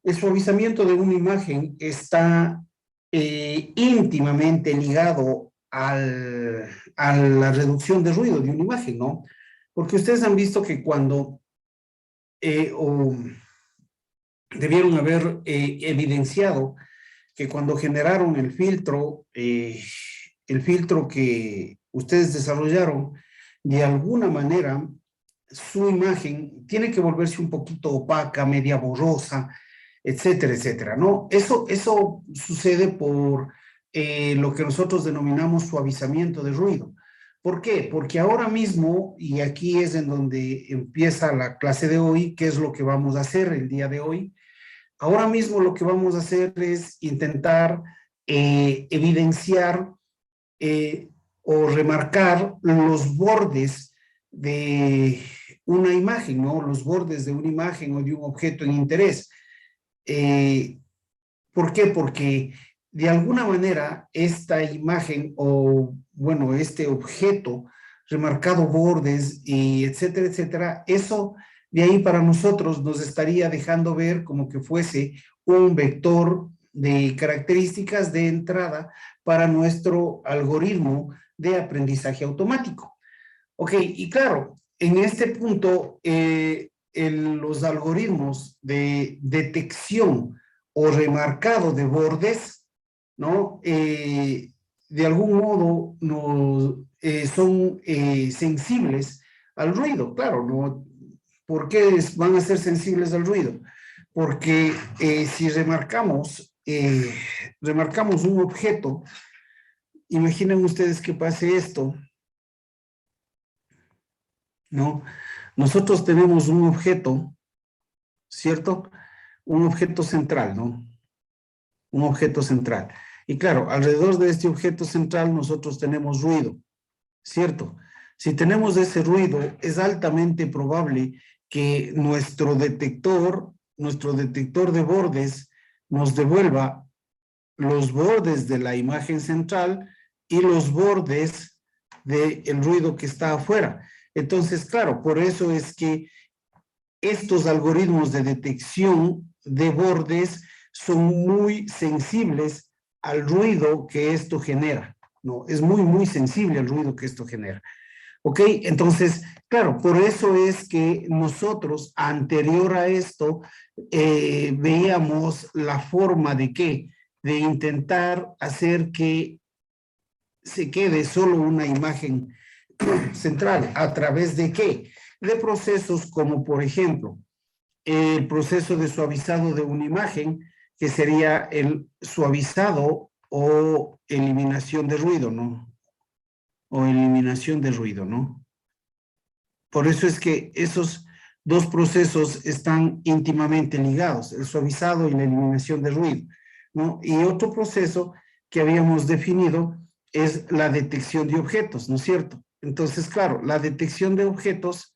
El suavizamiento de una imagen está íntimamente ligado a la reducción de ruido de una imagen, ¿no? Porque ustedes han visto que cuando, o debieron haber evidenciado que cuando generaron el filtro que ustedes desarrollaron, de alguna manera su imagen tiene que volverse un poquito opaca, media borrosa, etcétera, etcétera, ¿no? Eso sucede por lo que nosotros denominamos suavizamiento de ruido. ¿Por qué? Porque ahora mismo, y aquí es en donde empieza la clase de hoy, qué es lo que vamos a hacer el día de hoy. Ahora mismo lo que vamos a hacer es intentar evidenciar eh, o remarcar los bordes de una imagen, ¿no? Los bordes de una imagen o de un objeto en interés. Eh, ¿Por qué? Porque de alguna manera esta imagen o, bueno, este objeto, remarcado bordes y etcétera, etcétera, eso de ahí para nosotros nos estaría dejando ver como que fuese un vector de características de entrada para nuestro algoritmo de aprendizaje automático. Ok, y claro, en este punto, los algoritmos de detección o remarcado de bordes, ¿no? De algún modo son sensibles al ruido, claro, ¿no? ¿Por qué van a ser sensibles al ruido? Porque si remarcamos un objeto, imaginen ustedes que pase esto, ¿no? Nosotros tenemos un objeto, ¿cierto? Un objeto central, ¿no? Un objeto central. Y claro, alrededor de este objeto central nosotros tenemos ruido, ¿cierto? Si tenemos ese ruido, es altamente probable que nuestro detector de bordes, nos devuelva los bordes de la imagen central y los bordes del ruido que está afuera. Entonces, claro, por eso es que estos algoritmos de detección de bordes son muy sensibles al ruido que esto genera, ¿no? Es muy, muy sensible al ruido que esto genera. ¿Ok? Entonces, claro, por eso es que nosotros, anterior a esto, veíamos la forma de qué, de intentar hacer que se quede solo una imagen central. ¿A través de qué? De procesos como, por ejemplo, el proceso de suavizado de una imagen, que sería el suavizado o eliminación de ruido, ¿no? O eliminación de ruido, ¿no? Por eso es que esos dos procesos están íntimamente ligados, el suavizado y la eliminación de ruido, ¿no? Y otro proceso que habíamos definido es la detección de objetos, ¿no es cierto? Entonces, claro, la detección de objetos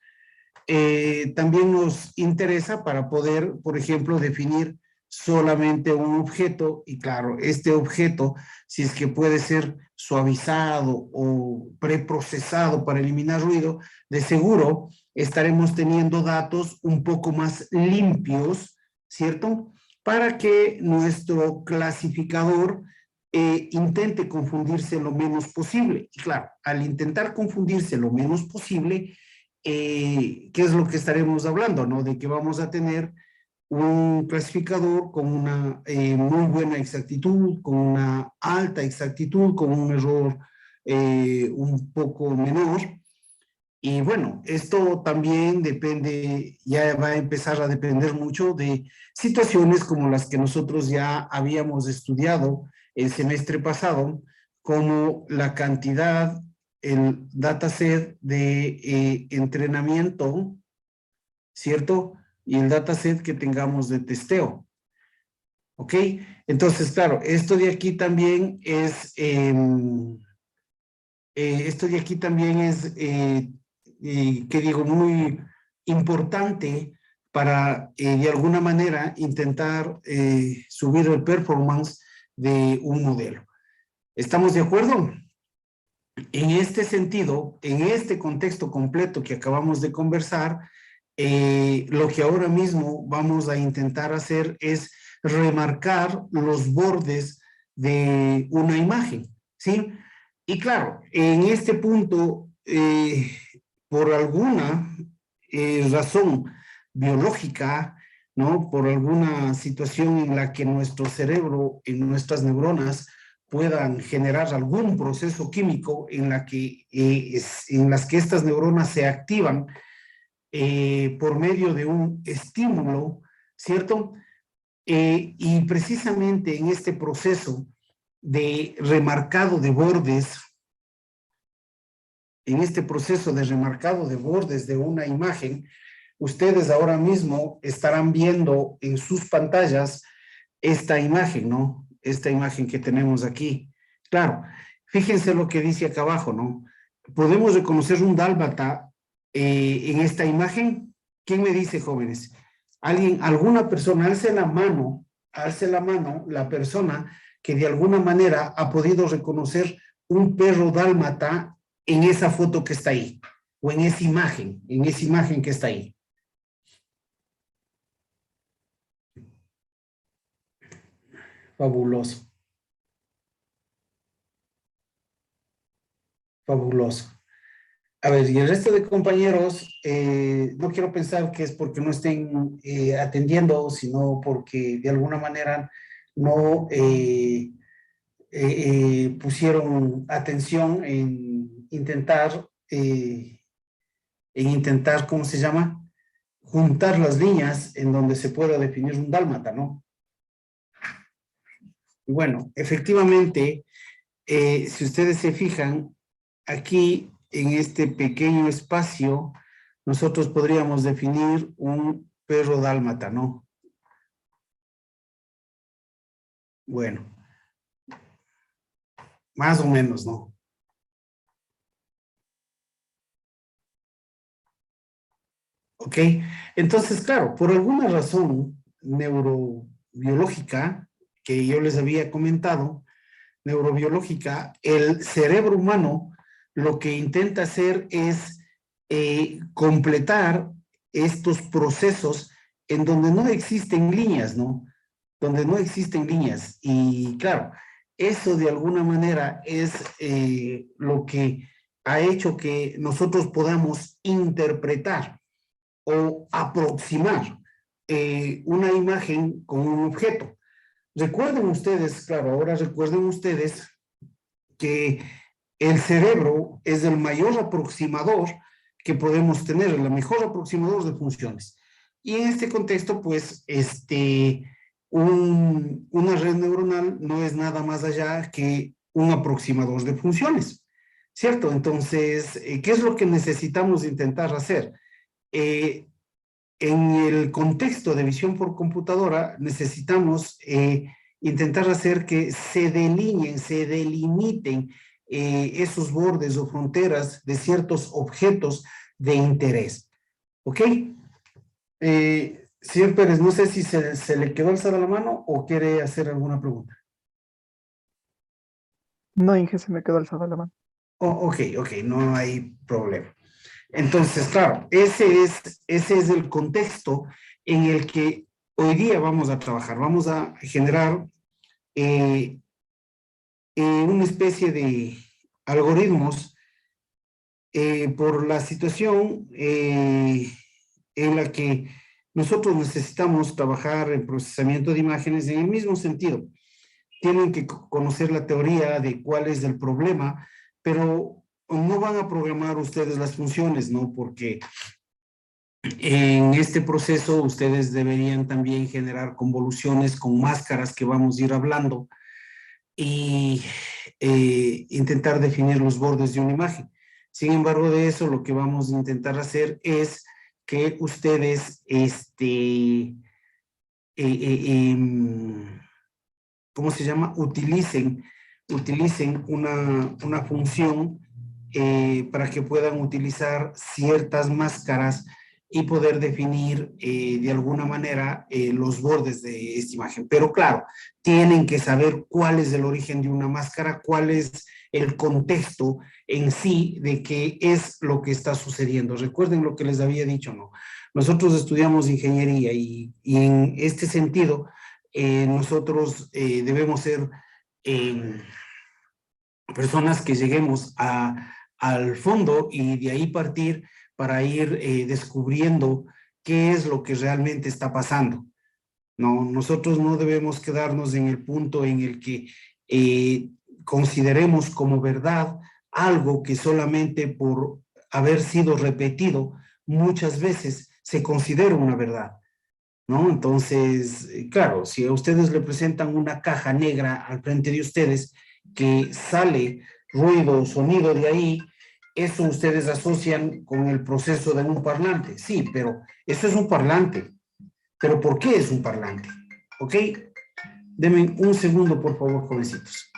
también nos interesa para poder, por ejemplo, definir solamente un objeto y claro, este objeto, si es que puede ser suavizado o preprocesado para eliminar ruido, de seguro estaremos teniendo datos un poco más limpios, ¿cierto? Para que nuestro clasificador intente confundirse lo menos posible. Y claro, al intentar confundirse lo menos posible, ¿qué es lo que estaremos hablando? ¿No? De que vamos a tener un clasificador con una muy buena exactitud, con una alta exactitud, con un error un poco menor. Y bueno, esto también depende, ya va a empezar a depender mucho de situaciones como las que nosotros ya habíamos estudiado el semestre pasado, como la cantidad, el dataset de entrenamiento, ¿cierto? Y el dataset que tengamos de testeo. ¿Ok? Entonces, claro, esto de aquí también es, que digo, muy importante para, de alguna manera, intentar subir el performance de un modelo. ¿Estamos de acuerdo? En este sentido, en este contexto completo que acabamos de conversar, lo que ahora mismo vamos a intentar hacer es remarcar los bordes de una imagen, ¿sí? Y claro, en este punto, por alguna razón biológica, ¿no? Por alguna situación en la que nuestro cerebro, en nuestras neuronas, puedan generar algún proceso químico en en las que estas neuronas se activan por medio de un estímulo, ¿cierto? Y precisamente en este proceso de remarcado de bordes, en este proceso de remarcado de bordes de una imagen, ustedes ahora mismo estarán viendo en sus pantallas esta imagen, ¿no? Esta imagen que tenemos aquí. Claro, fíjense lo que dice acá abajo, ¿no? Podemos reconocer un dálmata en esta imagen. ¿Quién me dice, jóvenes? Alguien, alguna persona, alce la mano, la persona que de alguna manera ha podido reconocer un perro dálmata en esa foto que está ahí, o en esa imagen que está ahí. Fabuloso. Fabuloso. A ver, y el resto de compañeros, no quiero pensar que es porque no estén atendiendo, sino porque de alguna manera no pusieron atención en intentar, ¿cómo se llama? Juntar las líneas en donde se pueda definir un dálmata, ¿no? Y bueno, efectivamente, si ustedes se fijan, aquí en este pequeño espacio, nosotros podríamos definir un perro dálmata, ¿no? Bueno, más o menos, ¿no? Ok, entonces, claro, por alguna razón neurobiológica que yo les había comentado, neurobiológica, el cerebro humano lo que intenta hacer es completar estos procesos en donde no existen líneas, ¿no? Donde no existen líneas. Y claro, eso de alguna manera es lo que ha hecho que nosotros podamos interpretar o aproximar una imagen con un objeto. Recuerden ustedes, claro, ahora recuerden ustedes que el cerebro es el mayor aproximador que podemos tener, el mejor aproximador de funciones. Y en este contexto, pues, una red neuronal no es nada más allá que un aproximador de funciones, ¿cierto? Entonces, ¿qué es lo que necesitamos intentar hacer? En el contexto de visión por computadora, necesitamos intentar hacer que se delineen, se delimiten esos bordes o fronteras de ciertos objetos de interés. ¿Ok? Señor Pérez, no sé si se le quedó alzada la mano o quiere hacer alguna pregunta. No, Inge, se me quedó alzada la mano. Oh, ok, no hay problema. Entonces, claro, ese es el contexto en el que hoy día vamos a trabajar. Vamos a generar una especie de algoritmos por la situación en la que nosotros necesitamos trabajar en procesamiento de imágenes en el mismo sentido. Tienen que conocer la teoría de cuál es el problema, pero no van a programar ustedes las funciones, ¿no? Porque en este proceso ustedes deberían también generar convoluciones con máscaras que vamos a ir hablando y intentar definir los bordes de una imagen. Sin embargo, de eso lo que vamos a intentar hacer es que ustedes, ¿cómo se llama? Utilicen una función para que puedan utilizar ciertas máscaras y poder definir de alguna manera los bordes de esta imagen. Pero claro, tienen que saber cuál es el origen de una máscara, cuál es el contexto en sí de qué es lo que está sucediendo. Recuerden lo que les había dicho, ¿no? Nosotros estudiamos ingeniería y en este sentido nosotros debemos ser personas que lleguemos al fondo y de ahí partir para ir descubriendo qué es lo que realmente está pasando. No, nosotros no debemos quedarnos en el punto en el que consideremos como verdad algo que solamente por haber sido repetido muchas veces se considera una verdad, ¿no? Entonces, claro, si a ustedes le presentan una caja negra al frente de ustedes que sale ruido o sonido de ahí, eso ustedes asocian con el proceso de un parlante. Sí, pero eso es un parlante. ¿Pero por qué es un parlante? ¿Ok? Denme un segundo, por favor, jovencitos.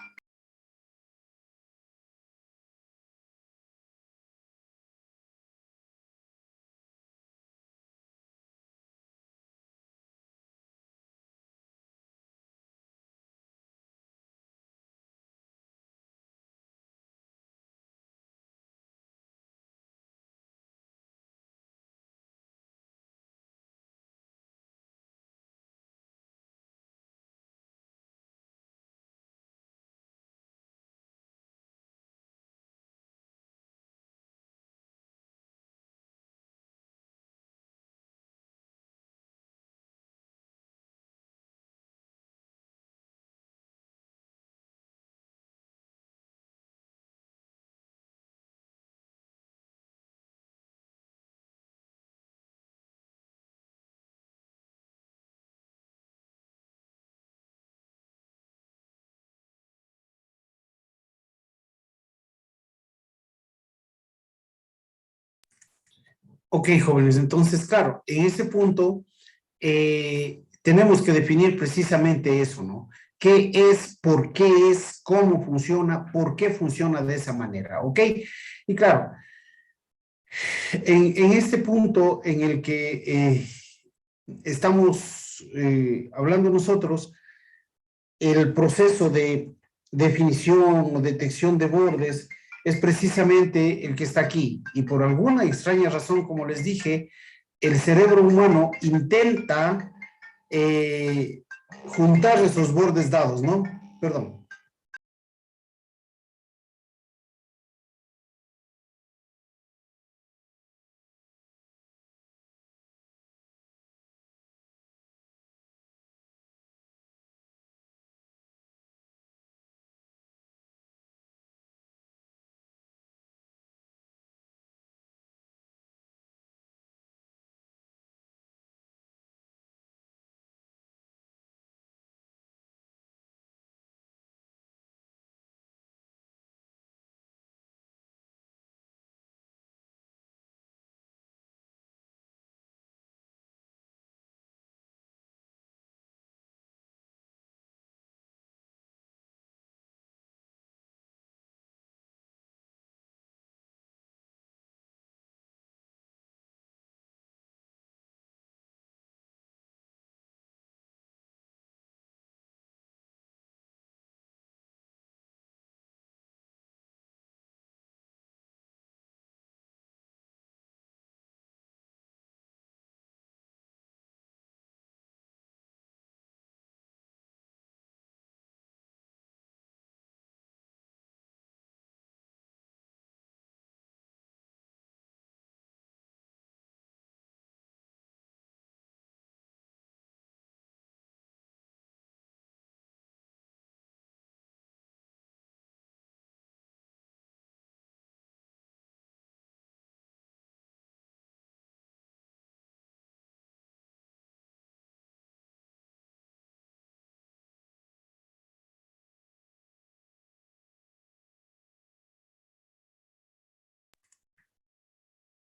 Ok, jóvenes, entonces, claro, en ese punto tenemos que definir precisamente eso, ¿no? ¿Qué es, por qué es, cómo funciona, por qué funciona de esa manera? ¿Ok? Y claro, en este punto en el que estamos hablando nosotros, el proceso de definición o detección de bordes es precisamente el que está aquí. Y por alguna extraña razón, como les dije, el cerebro humano intenta juntar esos bordes dados, ¿no? Perdón.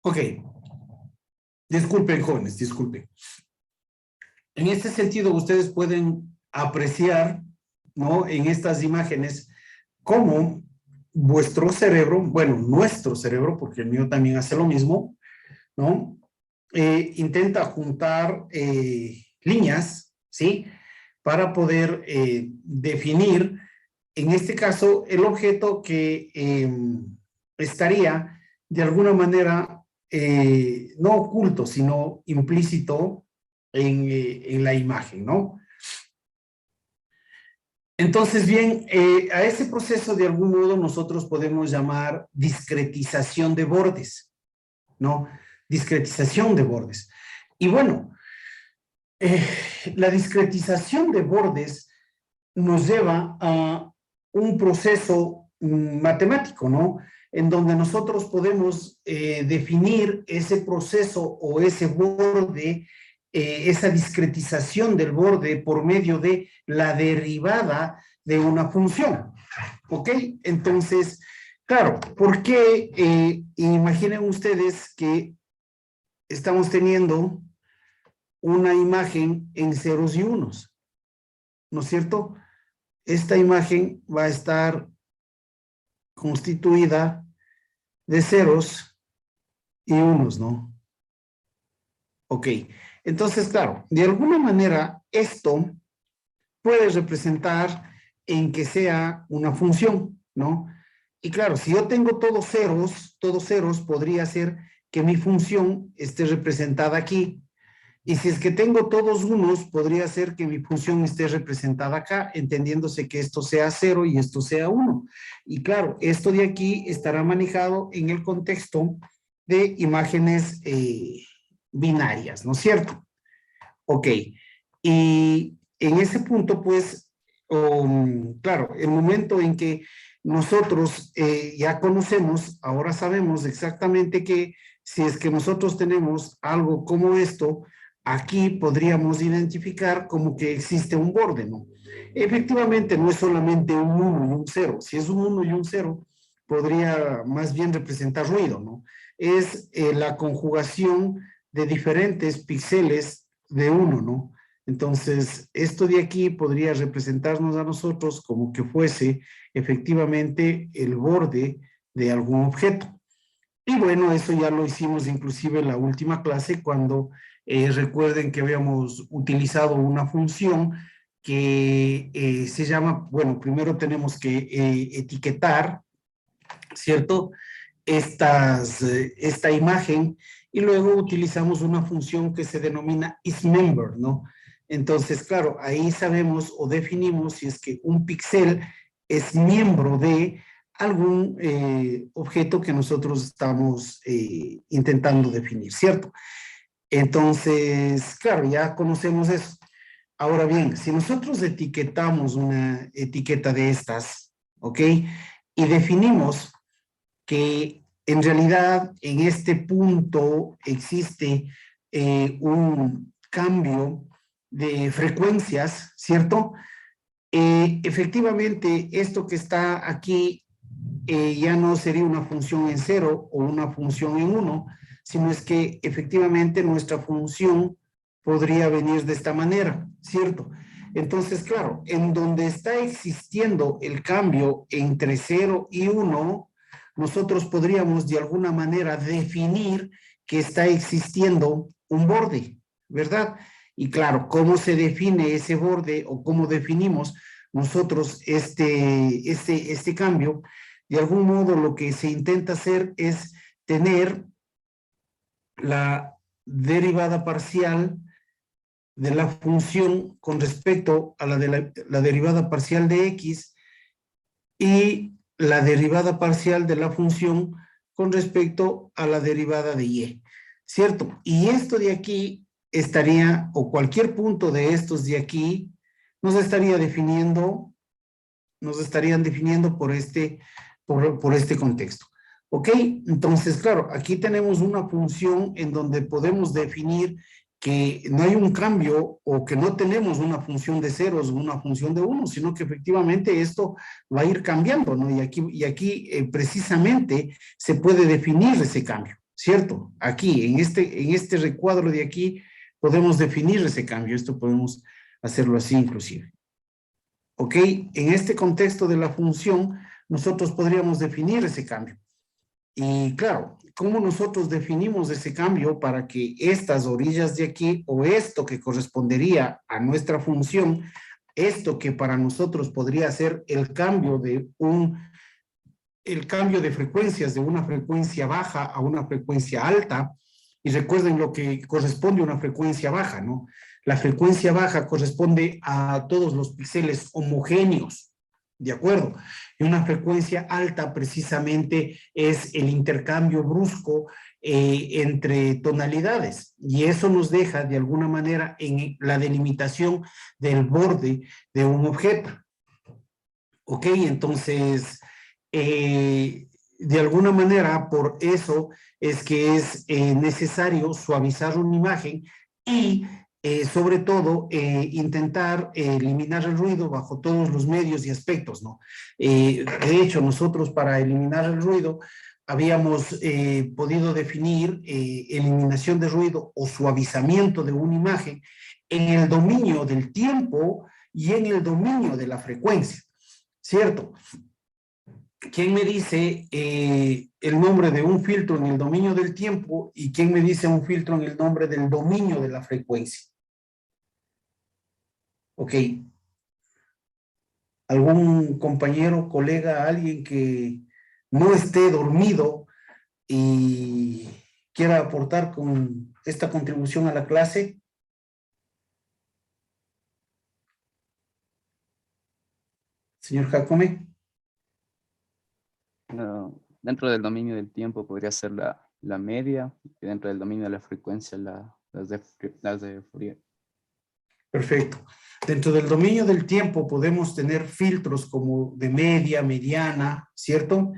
Ok, disculpen, jóvenes, disculpen. En este sentido, ustedes pueden apreciar, ¿no? En estas imágenes, cómo vuestro cerebro, bueno, nuestro cerebro, porque el mío también hace lo mismo, ¿no? Intenta juntar líneas, ¿sí? Para poder definir, en este caso, el objeto que estaría de alguna manera no oculto, sino implícito en la imagen, ¿no? Entonces, bien, a ese proceso de algún modo nosotros podemos llamar discretización de bordes, ¿no? Discretización de bordes. Y bueno, eh, la discretización de bordes nos lleva a un proceso matemático, ¿no? En donde nosotros podemos definir ese proceso o ese borde, esa discretización del borde por medio de la derivada de una función, ¿ok? Entonces, claro, ¿por qué? Imaginen ustedes que estamos teniendo una imagen en ceros y unos, ¿no es cierto? Esta imagen va a estar constituida de ceros y unos, ¿no? Ok, entonces, claro, de alguna manera esto puede representar en que sea una función, ¿no? Y claro, si yo tengo todos ceros, podría ser que mi función esté representada aquí. Y si es que tengo todos unos, podría ser que mi función esté representada acá, entendiéndose que esto sea 0 y esto sea 1. Y claro, esto de aquí estará manejado en el contexto de imágenes binarias, ¿no es cierto? Ok. Y en ese punto, pues, claro, el momento en que nosotros ya conocemos, ahora sabemos exactamente que si es que nosotros tenemos algo como esto, aquí podríamos identificar como que existe un borde, ¿no? Efectivamente, no es solamente un 1 y un 0. Si es un 1 y un 0, podría más bien representar ruido, ¿no? Es la conjugación de diferentes píxeles de 1, ¿no? Entonces, esto de aquí podría representarnos a nosotros como que fuese efectivamente el borde de algún objeto. Y bueno, eso ya lo hicimos inclusive en la última clase cuando recuerden que habíamos utilizado una función que se llama, bueno, primero tenemos que etiquetar, ¿cierto? Esta imagen y luego utilizamos una función que se denomina isMember, ¿no? Entonces, claro, ahí sabemos o definimos si es que un píxel es miembro de algún objeto que nosotros estamos intentando definir, ¿cierto? Entonces, claro, ya conocemos eso. Ahora bien, si nosotros etiquetamos una etiqueta de estas, ¿ok? Y definimos que en realidad en este punto existe un cambio de frecuencias, ¿cierto? Efectivamente, esto que está aquí ya no sería una función en 0 o una función en 1, sino es que efectivamente nuestra función podría venir de esta manera, ¿cierto? Entonces, claro, en donde está existiendo el cambio entre 0 y 1, nosotros podríamos de alguna manera definir que está existiendo un borde, ¿verdad? Y claro, ¿cómo se define ese borde o cómo definimos nosotros este cambio? De algún modo lo que se intenta hacer es tener la derivada parcial de la función con respecto a la derivada parcial de x y la derivada parcial de la función con respecto a la derivada de y, ¿cierto? Y esto de aquí estaría, o cualquier punto de estos de aquí, nos estarían definiendo por este contexto. ¿Ok? Entonces, claro, aquí tenemos una función en donde podemos definir que no hay un cambio o que no tenemos una función de ceros o una función de uno, sino que efectivamente esto va a ir cambiando, ¿no? Y aquí precisamente se puede definir ese cambio, ¿cierto? Aquí, en este recuadro de aquí, podemos definir ese cambio. Esto podemos hacerlo así inclusive. ¿Ok? En este contexto de la función, nosotros podríamos definir ese cambio. Y claro, ¿cómo nosotros definimos ese cambio para que estas orillas de aquí o esto que correspondería a nuestra función, esto que para nosotros podría ser el cambio de frecuencias de una frecuencia baja a una frecuencia alta, y recuerden lo que corresponde a una frecuencia baja, ¿no? La frecuencia baja corresponde a todos los píxeles homogéneos, ¿de acuerdo? Y una frecuencia alta precisamente es el intercambio brusco entre tonalidades, y eso nos deja de alguna manera en la delimitación del borde de un objeto. Ok, entonces, de alguna manera, por eso es que es necesario suavizar una imagen y, sobre todo, intentar eliminar el ruido bajo todos los medios y aspectos, ¿no? De hecho, nosotros para eliminar el ruido habíamos podido definir eliminación de ruido o suavizamiento de una imagen en el dominio del tiempo y en el dominio de la frecuencia. ¿Cierto? ¿Quién me dice el nombre de un filtro en el dominio del tiempo y quién me dice un filtro en el nombre del dominio de la frecuencia? Ok. ¿Algún compañero, colega, alguien que no esté dormido y quiera aportar con esta contribución a la clase? Señor Jacome. Dentro del dominio del tiempo podría ser la media, y dentro del dominio de la frecuencia las de Fourier. Perfecto. Dentro del dominio del tiempo podemos tener filtros como de media, mediana, ¿cierto?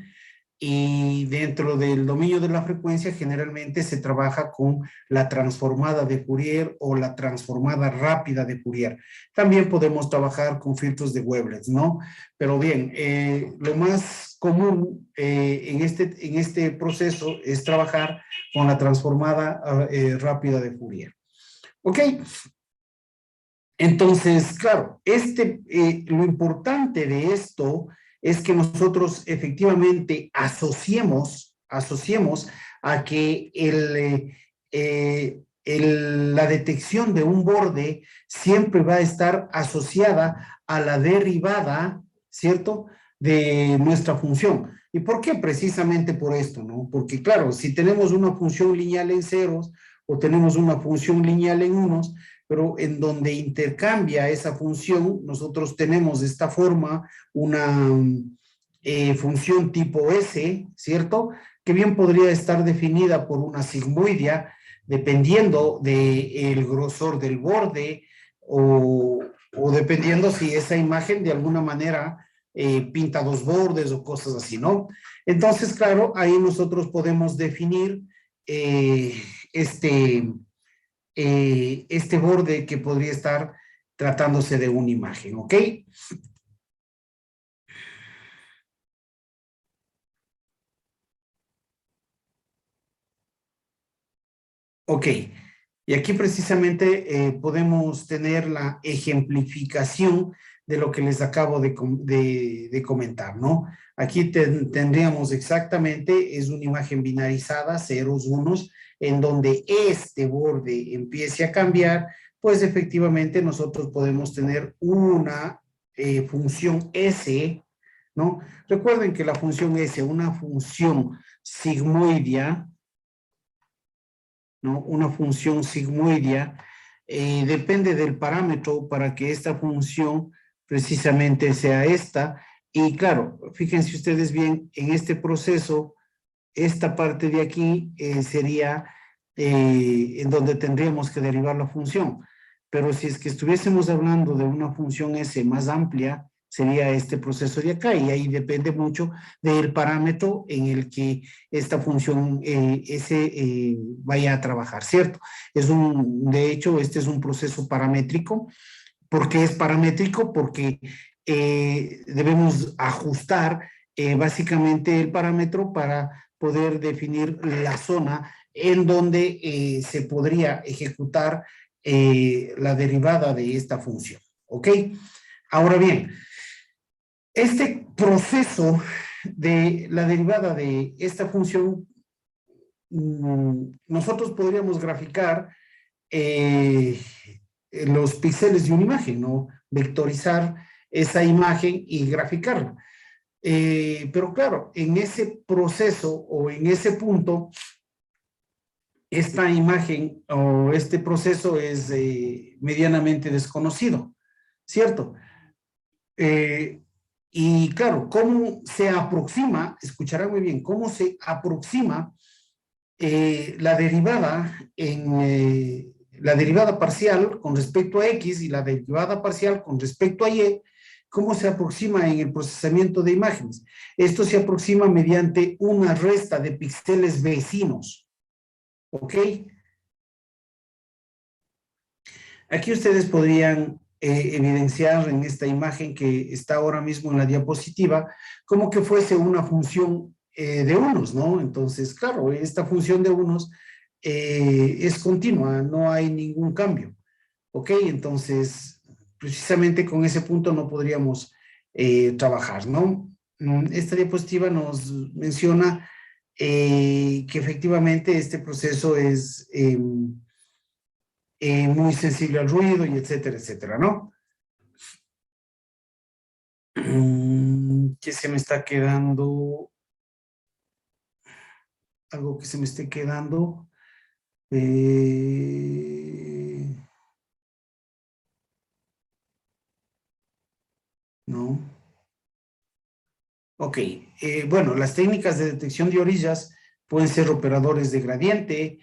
Y dentro del dominio de la frecuencia generalmente se trabaja con la transformada de Fourier o la transformada rápida de Fourier. También podemos trabajar con filtros de Wavelets, ¿no? Pero bien, lo más común en este proceso es trabajar con la transformada rápida de Fourier. ¿Ok? Entonces, claro, lo importante de esto es que nosotros efectivamente asociemos a que la detección de un borde siempre va a estar asociada a la derivada, ¿cierto?, de nuestra función. ¿Y por qué? Precisamente por esto, ¿no? Porque, claro, si tenemos una función lineal en ceros o tenemos una función lineal en unos, pero en donde intercambia esa función, nosotros tenemos de esta forma una función tipo S, ¿cierto? Que bien podría estar definida por una sigmoidea, dependiendo del grosor del borde o dependiendo si esa imagen de alguna manera pinta dos bordes o cosas así, ¿no? Entonces, claro, ahí nosotros podemos definir este borde que podría estar tratándose de una imagen, ¿ok? Ok, y aquí precisamente podemos tener la ejemplificación de lo que les acabo de comentar, ¿no? Aquí tendríamos exactamente, es una imagen binarizada, ceros, unos, en donde este borde empiece a cambiar, pues efectivamente nosotros podemos tener una función S, ¿no? Recuerden que la función S, una función sigmoidea, ¿no? Una función sigmoidea, depende del parámetro para que esta función precisamente sea esta. Y claro, fíjense ustedes bien, en este proceso, esta parte de aquí sería en donde tendríamos que derivar la función. Pero si es que estuviésemos hablando de una función S más amplia, sería este proceso de acá, y ahí depende mucho del parámetro en el que esta función S vaya a trabajar, ¿cierto? De hecho, este es un proceso paramétrico. ¿Por qué es paramétrico? Porque debemos ajustar básicamente el parámetro para poder definir la zona en donde se podría ejecutar la derivada de esta función, ¿ok? Ahora bien, este proceso de la derivada de esta función, nosotros podríamos graficar los píxeles de una imagen, ¿no? Vectorizar esa imagen y graficarla. Pero claro, en ese proceso o en ese punto, esta imagen o este proceso es medianamente desconocido, ¿cierto? Y claro, ¿cómo se aproxima? Escucharán muy bien, ¿cómo se aproxima la derivada la derivada parcial con respecto a X y la derivada parcial con respecto a Y? ¿Cómo se aproxima en el procesamiento de imágenes? Esto se aproxima mediante una resta de píxeles vecinos, ¿ok? Aquí ustedes podrían evidenciar en esta imagen que está ahora mismo en la diapositiva, como que fuese una función de unos, ¿no? Entonces, claro, esta función de unos es continua, no hay ningún cambio, ¿ok? Entonces, precisamente con ese punto no podríamos trabajar, ¿no? Esta diapositiva nos menciona que efectivamente este proceso es muy sensible al ruido y etcétera, etcétera, ¿no? ¿Qué se me está quedando? Algo que se me esté quedando. No. Ok, bueno, las técnicas de detección de orillas pueden ser operadores de gradiente,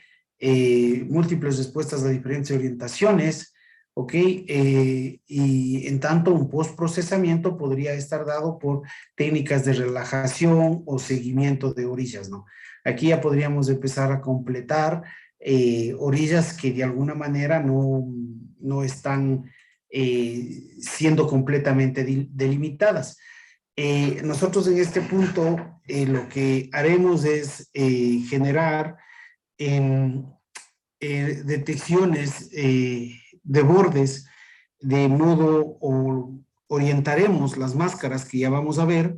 múltiples respuestas a diferentes orientaciones, ok, y en tanto un postprocesamiento podría estar dado por técnicas de relajación o seguimiento de orillas, ¿no? Aquí ya podríamos empezar a completar orillas que de alguna manera no están siendo completamente delimitadas. Nosotros en este punto lo que haremos es generar detecciones de bordes de modo o orientaremos las máscaras que ya vamos a ver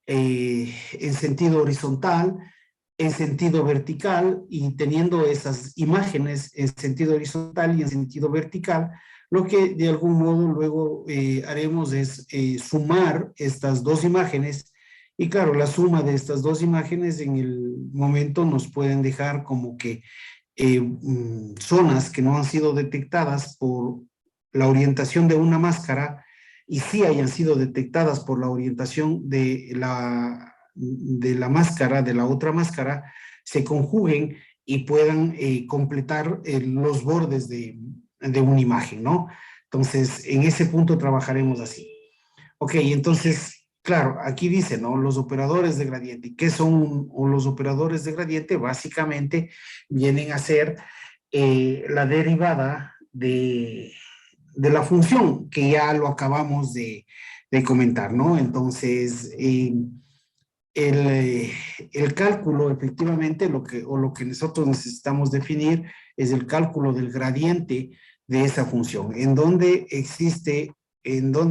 en sentido horizontal, en sentido vertical y teniendo esas imágenes en sentido horizontal y en sentido vertical, lo que de algún modo luego haremos es sumar estas dos imágenes y claro, la suma de estas dos imágenes en el momento nos pueden dejar como que zonas que no han sido detectadas por la orientación de una máscara y sí hayan sido detectadas por la orientación de la máscara, de la otra máscara, se conjuguen y puedan completar los bordes de una imagen, ¿no? Entonces, en ese punto trabajaremos así. Ok, entonces, claro, aquí dice, ¿no? Los operadores de gradiente. ¿Qué son los operadores de gradiente? Básicamente vienen a ser la derivada de la función, que ya lo acabamos de comentar, ¿no? Entonces, el cálculo, efectivamente, lo que nosotros necesitamos definir es el cálculo del gradiente de esa función, en donde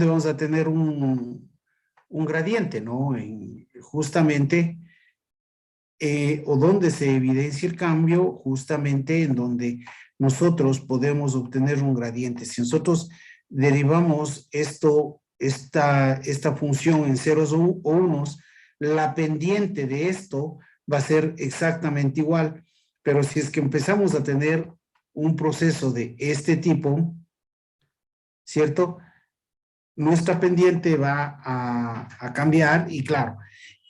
vamos a tener un gradiente, ¿no? Justamente, o donde se evidencia el cambio, justamente en donde nosotros podemos obtener un gradiente. Si nosotros derivamos esta función en ceros o unos, la pendiente de esto va a ser exactamente igual, pero si es que empezamos a tener un proceso de este tipo, ¿cierto? Nuestra pendiente va a cambiar y claro,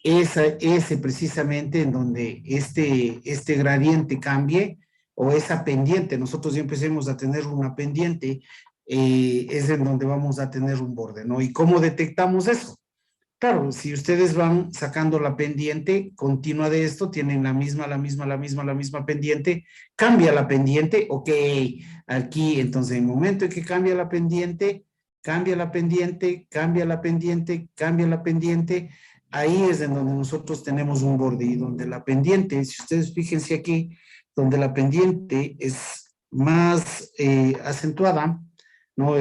ese precisamente en donde este gradiente cambie o esa pendiente, nosotros ya empecemos a tener una pendiente, es en donde vamos a tener un borde, ¿no? ¿Y cómo detectamos eso? Claro, si ustedes van sacando la pendiente continua de esto, tienen la misma pendiente, cambia la pendiente, ok, aquí, entonces, en el momento en que cambia la pendiente, cambia la pendiente, cambia la pendiente, cambia la pendiente, ahí es en donde nosotros tenemos un borde y donde la pendiente, si ustedes fíjense aquí, donde la pendiente es más acentuada, ¿no?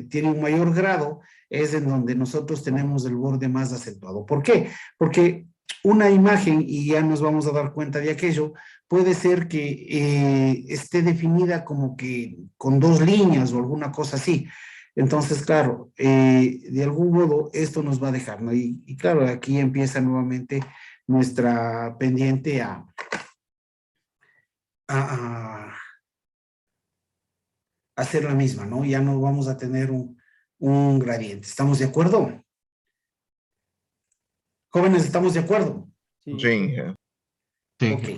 Tiene un mayor grado, es en donde nosotros tenemos el borde más acentuado. ¿Por qué? Porque una imagen, y ya nos vamos a dar cuenta de aquello, puede ser que esté definida como que con dos líneas o alguna cosa así. Entonces, claro, de algún modo esto nos va a dejar, ¿no? Y claro, aquí empieza nuevamente nuestra pendiente a hacer la misma, ¿no? Ya no vamos a tener un gradiente. ¿Estamos de acuerdo? Jóvenes, ¿estamos de acuerdo? Sí, Sí, Inge. Sí, Ok.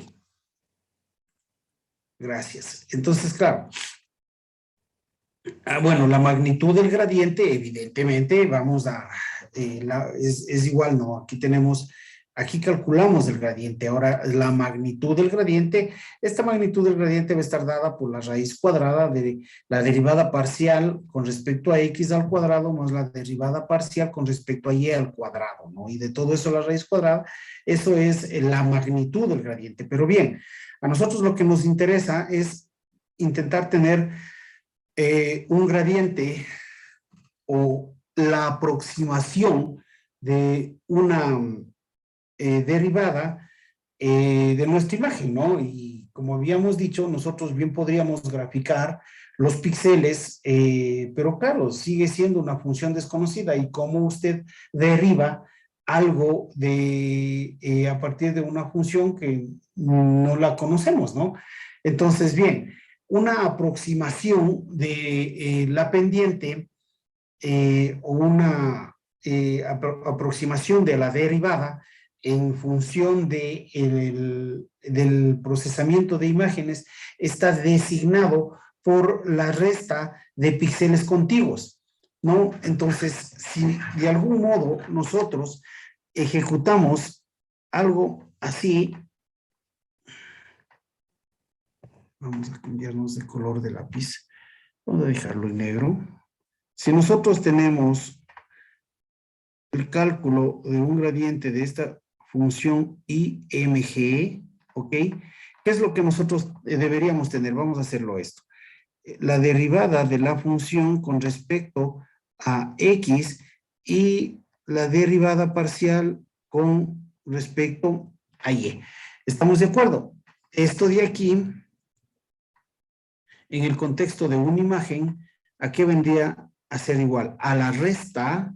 Gracias. Entonces, claro. Bueno, la magnitud del gradiente, evidentemente, vamos a, es igual, ¿no? Aquí calculamos el gradiente. Ahora, la magnitud del gradiente, esta magnitud del gradiente va a estar dada por la raíz cuadrada de la derivada parcial con respecto a x al cuadrado más la derivada parcial con respecto a y al cuadrado, ¿no? Y de todo eso la raíz cuadrada, eso es la magnitud del gradiente. Pero bien, a nosotros lo que nos interesa es intentar tener un gradiente o la aproximación de una derivada de nuestra imagen, ¿no? Y como habíamos dicho, nosotros bien podríamos graficar los píxeles, pero claro, sigue siendo una función desconocida y cómo usted deriva algo a partir de una función que no la conocemos, ¿no? Entonces, bien, una aproximación de la pendiente o una aproximación de la derivada en función del procesamiento de imágenes está designado por la resta de píxeles contiguos, ¿no? Entonces, si de algún modo nosotros ejecutamos algo así, vamos a cambiarnos de color de lápiz, vamos a dejarlo en negro. Si nosotros tenemos el cálculo de un gradiente de esta función IMG, ¿ok? ¿Qué es lo que nosotros deberíamos tener? Vamos a hacerlo esto. La derivada de la función con respecto a X y la derivada parcial con respecto a Y. ¿Estamos de acuerdo? Esto de aquí, en el contexto de una imagen, ¿a qué vendría a ser igual? A la resta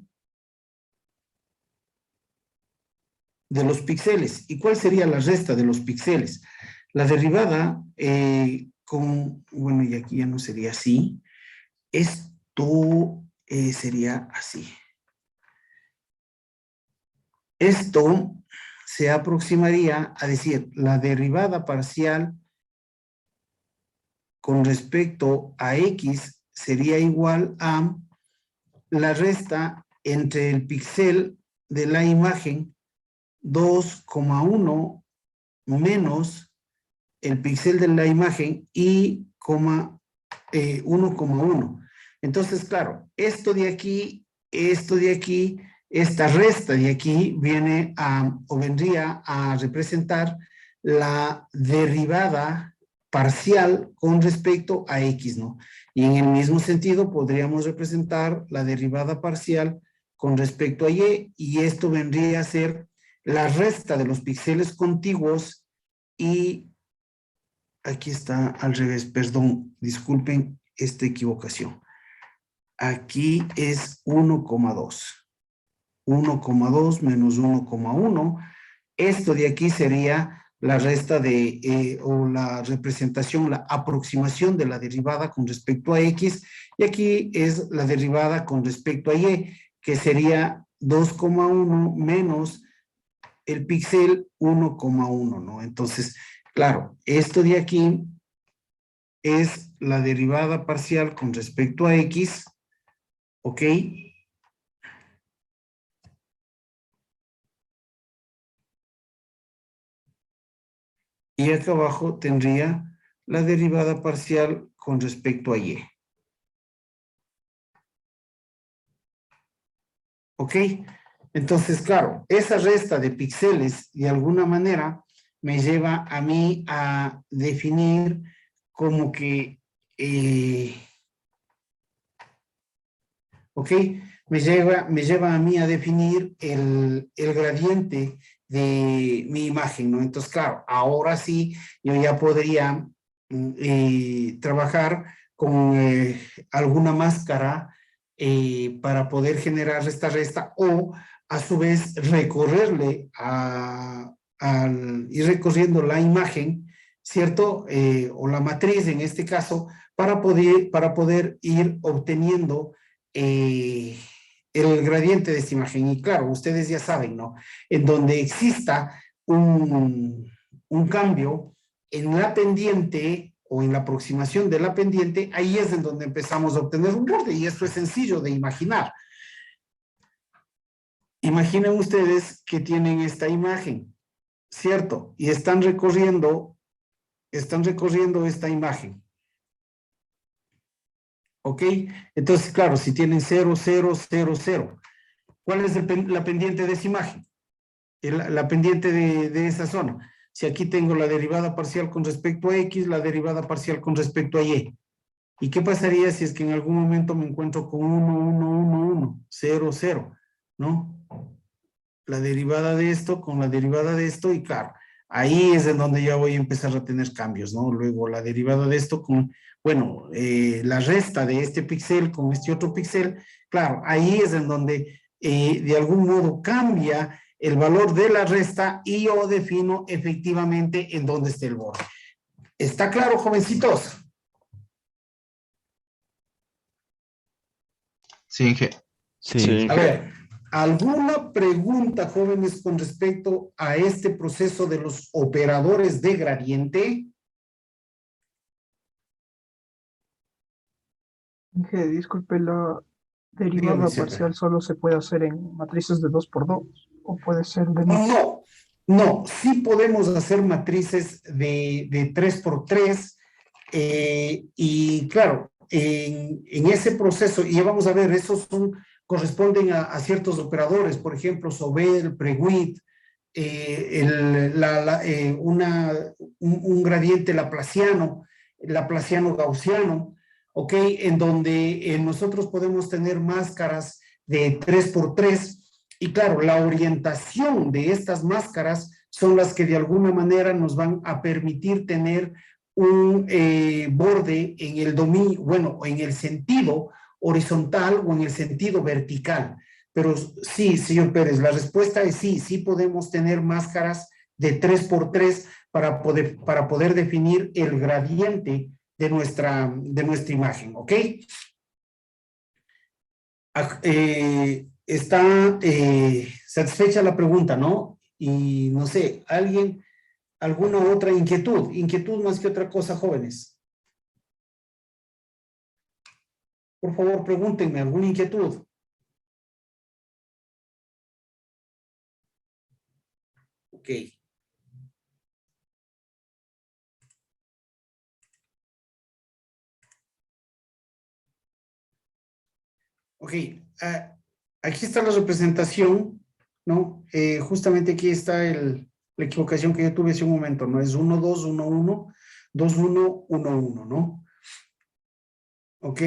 de los píxeles. ¿Y cuál sería la resta de los píxeles? La derivada bueno, y aquí ya no sería así. Esto sería así. Esto se aproximaría a decir la derivada parcial con respecto a X sería igual a la resta entre el píxel de la imagen 2,1 menos el píxel de la imagen y 1,1. Entonces, claro, esto de aquí, esta resta de aquí viene o vendría a representar la derivada parcial con respecto a X, ¿no? Y en el mismo sentido podríamos representar la derivada parcial con respecto a y esto vendría a ser la resta de los píxeles contiguos y aquí está al revés, perdón, disculpen esta equivocación. Aquí es 1,2. 1,2 menos 1,1. Esto de aquí sería la resta o la representación, la aproximación de la derivada con respecto a X, y aquí es la derivada con respecto a Y, que sería 2,1 menos el píxel 1,1, ¿no? Entonces, claro, esto de aquí es la derivada parcial con respecto a X, ¿ok? Y acá abajo tendría la derivada parcial con respecto a Y. ¿Ok? Entonces, claro, esa resta de píxeles de alguna manera me lleva a mí a definir como que, ¿ok? Me lleva a mí a definir el gradiente de mi imagen, ¿no? Entonces, claro, ahora sí yo ya podría trabajar con alguna máscara para poder generar esta resta o a su vez recorrerle ir recorriendo la imagen ¿cierto? O la matriz en este caso, para poder ir obteniendo el gradiente de esta imagen. Y claro, ustedes ya saben, ¿no? En donde exista un cambio en la pendiente o en la aproximación de la pendiente, ahí es en donde empezamos a obtener un borde, y esto es sencillo de imaginar. Imaginen ustedes que tienen esta imagen, ¿cierto? Y están recorriendo esta imagen. ¿Ok? Entonces, claro, si tienen 0, 0, 0, 0, ¿cuál es la pendiente de esa imagen? La pendiente de esa zona. Si aquí tengo la derivada parcial con respecto a X, la derivada parcial con respecto a Y. ¿Y qué pasaría si es que en algún momento me encuentro con 1, 1, 1, 1, 0, 0, ¿no? La derivada de esto con la derivada de esto, y claro, ahí es en donde ya voy a empezar a tener cambios, ¿no? Luego la derivada de esto con, bueno, la resta de este píxel con este otro píxel, claro, ahí es en donde de algún modo cambia el valor de la resta y yo defino efectivamente en dónde está el borde. ¿Está claro, jovencitos? Sí, Inge. Sí. A ver, ¿alguna pregunta, jóvenes, con respecto a este proceso de los operadores de gradiente? Inge, disculpe, la Dígame, derivada Sergio. parcial solo se puede hacer en matrices de 2×2 o puede ser de más. No, sí podemos hacer matrices de 3×3 y claro, en ese proceso, y vamos a ver, esos corresponden a ciertos operadores, por ejemplo, Sobel, Prewitt, un gradiente laplaciano gaussiano, ¿ok? En donde nosotros podemos tener máscaras de 3×3, y claro, la orientación de estas máscaras son las que de alguna manera nos van a permitir tener un borde en el dominio, bueno, en el sentido horizontal o en el sentido vertical. Pero sí, señor Pérez, la respuesta es sí, sí podemos tener máscaras de 3×3 para poder definir el gradiente de nuestra imagen, ¿ok? Está satisfecha la pregunta, ¿no? Y no sé, ¿alguna otra inquietud? Inquietud más que otra cosa, jóvenes. Por favor, pregúntenme, ¿alguna inquietud? Ok. Ok, aquí está la representación, ¿no? Justamente aquí está la equivocación que yo tuve hace un momento, ¿no? Es 1, 2, 1, 1, 2, 1, 1, 1, ¿no? Ok.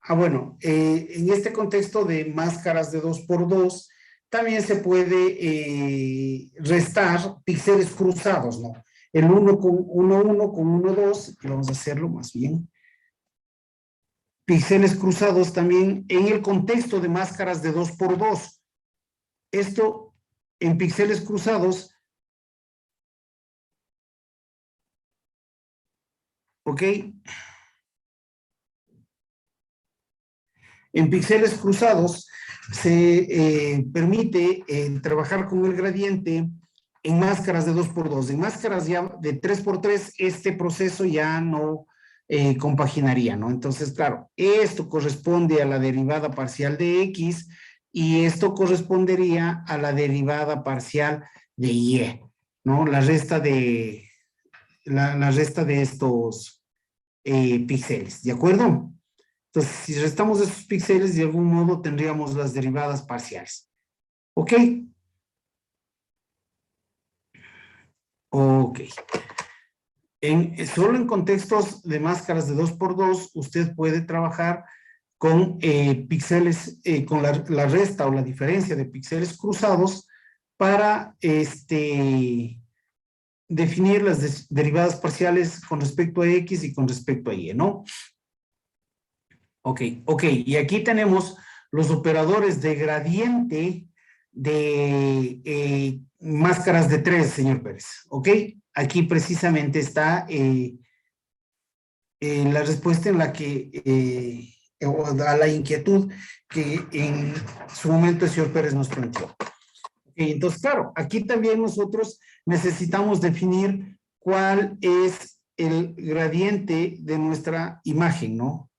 Bueno, en este contexto de máscaras de 2×2, también se puede restar píxeles cruzados, ¿no? El 1 con 1, 1 con 1, 2, vamos a hacerlo más bien. Píxeles cruzados también en el contexto de máscaras de 2×2. Esto en píxeles cruzados, ¿ok? En píxeles cruzados se permite trabajar con el gradiente en máscaras de 2×2. En máscaras ya de 3×3, este proceso ya no compaginaría, ¿no? Entonces, claro, esto corresponde a la derivada parcial de X y esto correspondería a la derivada parcial de Y, ¿no? La resta de estos píxeles, ¿de acuerdo? Entonces, si restamos esos píxeles, de algún modo tendríamos las derivadas parciales. ¿Ok? Ok. Solo en contextos de máscaras de 2×2, usted puede trabajar con píxeles, con la resta o la diferencia de píxeles cruzados para definir las derivadas parciales con respecto a X y con respecto a Y, ¿no? Ok, y aquí tenemos los operadores de gradiente máscaras de 3, señor Pérez, ¿ok? Aquí precisamente está la respuesta en la que, o a la inquietud que en su momento el señor Pérez nos planteó. Entonces, claro, aquí también nosotros necesitamos definir cuál es el gradiente de nuestra imagen, ¿no?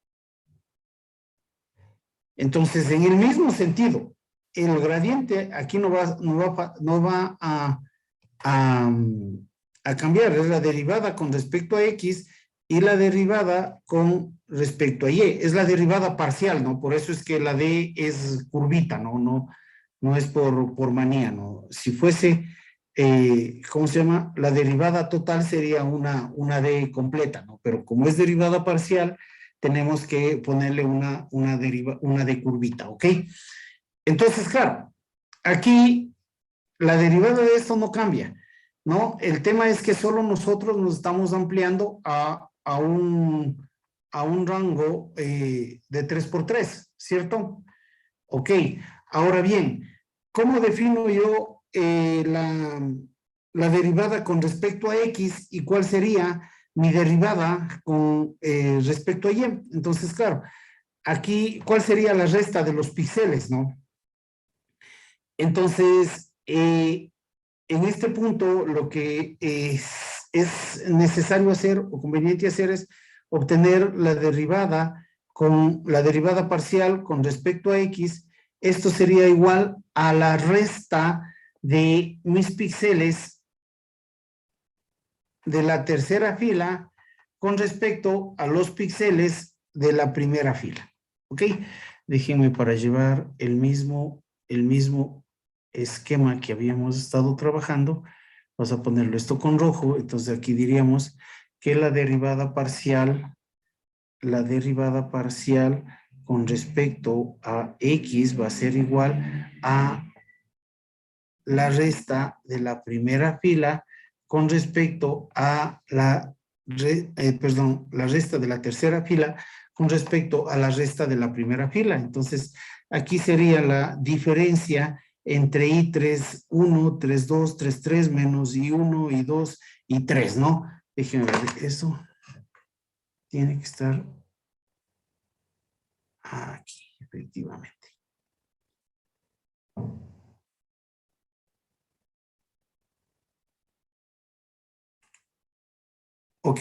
Entonces, en el mismo sentido, el gradiente aquí no va a cambiar, es la derivada con respecto a X y la derivada con respecto a Y. Es la derivada parcial, ¿no? Por eso es que la D es curvita, ¿no? No es por manía, ¿no? Si fuese, ¿cómo se llama? La derivada total sería una D completa, ¿no? Pero como es derivada parcial, tenemos que ponerle una D curvita, ¿ok? Entonces, claro, aquí la derivada de esto no cambia, ¿no? El tema es que solo nosotros nos estamos ampliando a un rango de 3×3, ¿cierto? Ok, ahora bien, ¿cómo defino yo la derivada con respecto a X y cuál sería mi derivada con respecto a Y? Entonces, claro, aquí, ¿cuál sería la resta de los píxeles, no? Entonces, en este punto, lo que es necesario hacer o conveniente hacer es obtener la derivada parcial con respecto a X. Esto sería igual a la resta de mis píxeles de la tercera fila con respecto a los píxeles de la primera fila. ¿Ok? Déjenme para llevar el mismo esquema que habíamos estado trabajando. Vamos a ponerlo esto con rojo. Entonces aquí diríamos que la derivada parcial con respecto a X va a ser igual a la resta de la primera fila con respecto a la resta de la tercera fila con respecto a la resta de la primera fila. Entonces, aquí sería la diferencia entre I3, 1, 3, 2, 3, 3, menos I1, I2, I3, ¿no? Déjenme ver, eso tiene que estar aquí, efectivamente. Ok,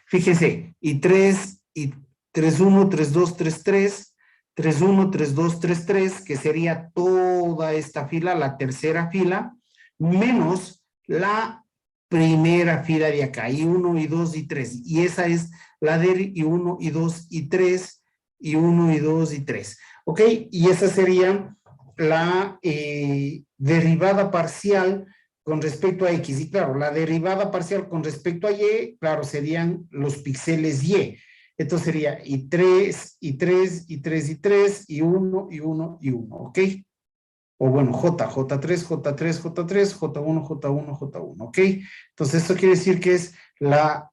fíjense, I3, I3, 1, 3, 2, 3, 3, 3, 1, 3, 2, 3, 3, que sería toda esta fila, la tercera fila, menos la primera fila de acá, I1, I2, I3, y esa es la de I1, I2, I3, I1, I2, I3, ok, y esa sería la derivada parcial con respecto a X, y claro, la derivada parcial con respecto a Y, claro, serían los píxeles Y. Esto sería I3, I3, I3, I3, I1, I1, I1, ¿ok? O bueno, J3, J3, J3, J1, J1, J1, ¿ok? Entonces, esto quiere decir que es la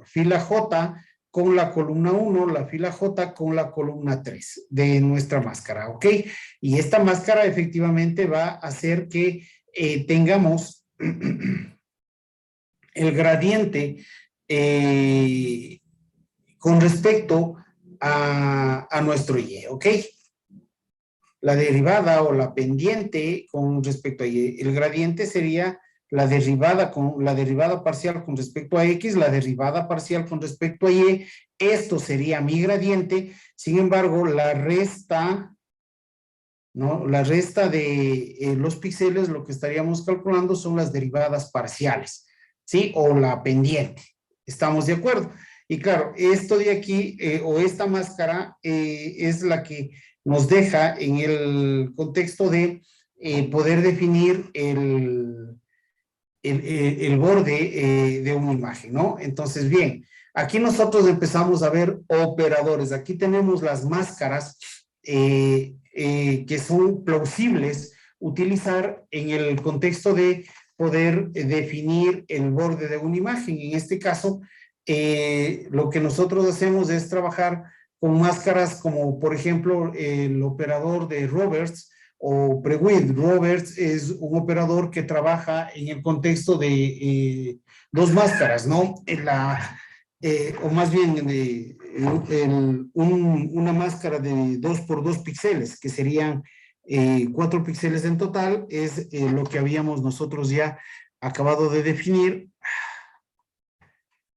fila J con la columna 1, la fila J con la columna 3 de nuestra máscara, ¿ok? Y esta máscara efectivamente va a hacer que tengamos el gradiente con respecto a nuestro Y, ¿ok? La derivada o la pendiente con respecto a Y. El gradiente sería la derivada parcial con respecto a X, la derivada parcial con respecto a Y. Esto sería mi gradiente. Sin embargo, la resta, ¿no? La resta de los píxeles, lo que estaríamos calculando son las derivadas parciales, ¿sí? O la pendiente. ¿Estamos de acuerdo? Y claro, esto de aquí, o esta máscara, es la que nos deja en el contexto de poder definir el borde de una imagen, ¿no? Entonces, bien, aquí nosotros empezamos a ver operadores. Aquí tenemos las máscaras que son plausibles utilizar en el contexto de poder definir el borde de una imagen. En este caso, lo que nosotros hacemos es trabajar con máscaras como, por ejemplo, el operador de Roberts o Prewitt. Roberts es un operador que trabaja en el contexto de dos máscaras, ¿no? O más bien una máscara de 2 por 2 píxeles, que serían 4 píxeles en total, es lo que habíamos nosotros ya acabado de definir.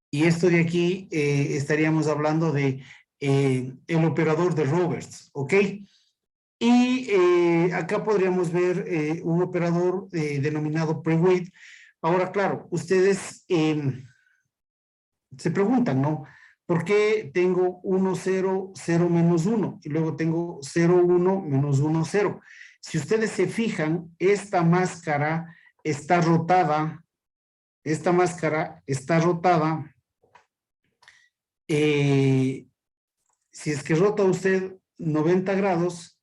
Y esto de aquí estaríamos hablando de el operador de Roberts, ¿ok? Y acá podríamos ver un operador denominado Prewitt. Ahora, claro, ustedes se preguntan, ¿no? ¿Por qué tengo 1, 0, 0, menos 1? Y luego tengo 0, 1, menos 1, 0. Si ustedes se fijan, esta máscara está rotada. Esta máscara está rotada. Si es que rota usted 90 grados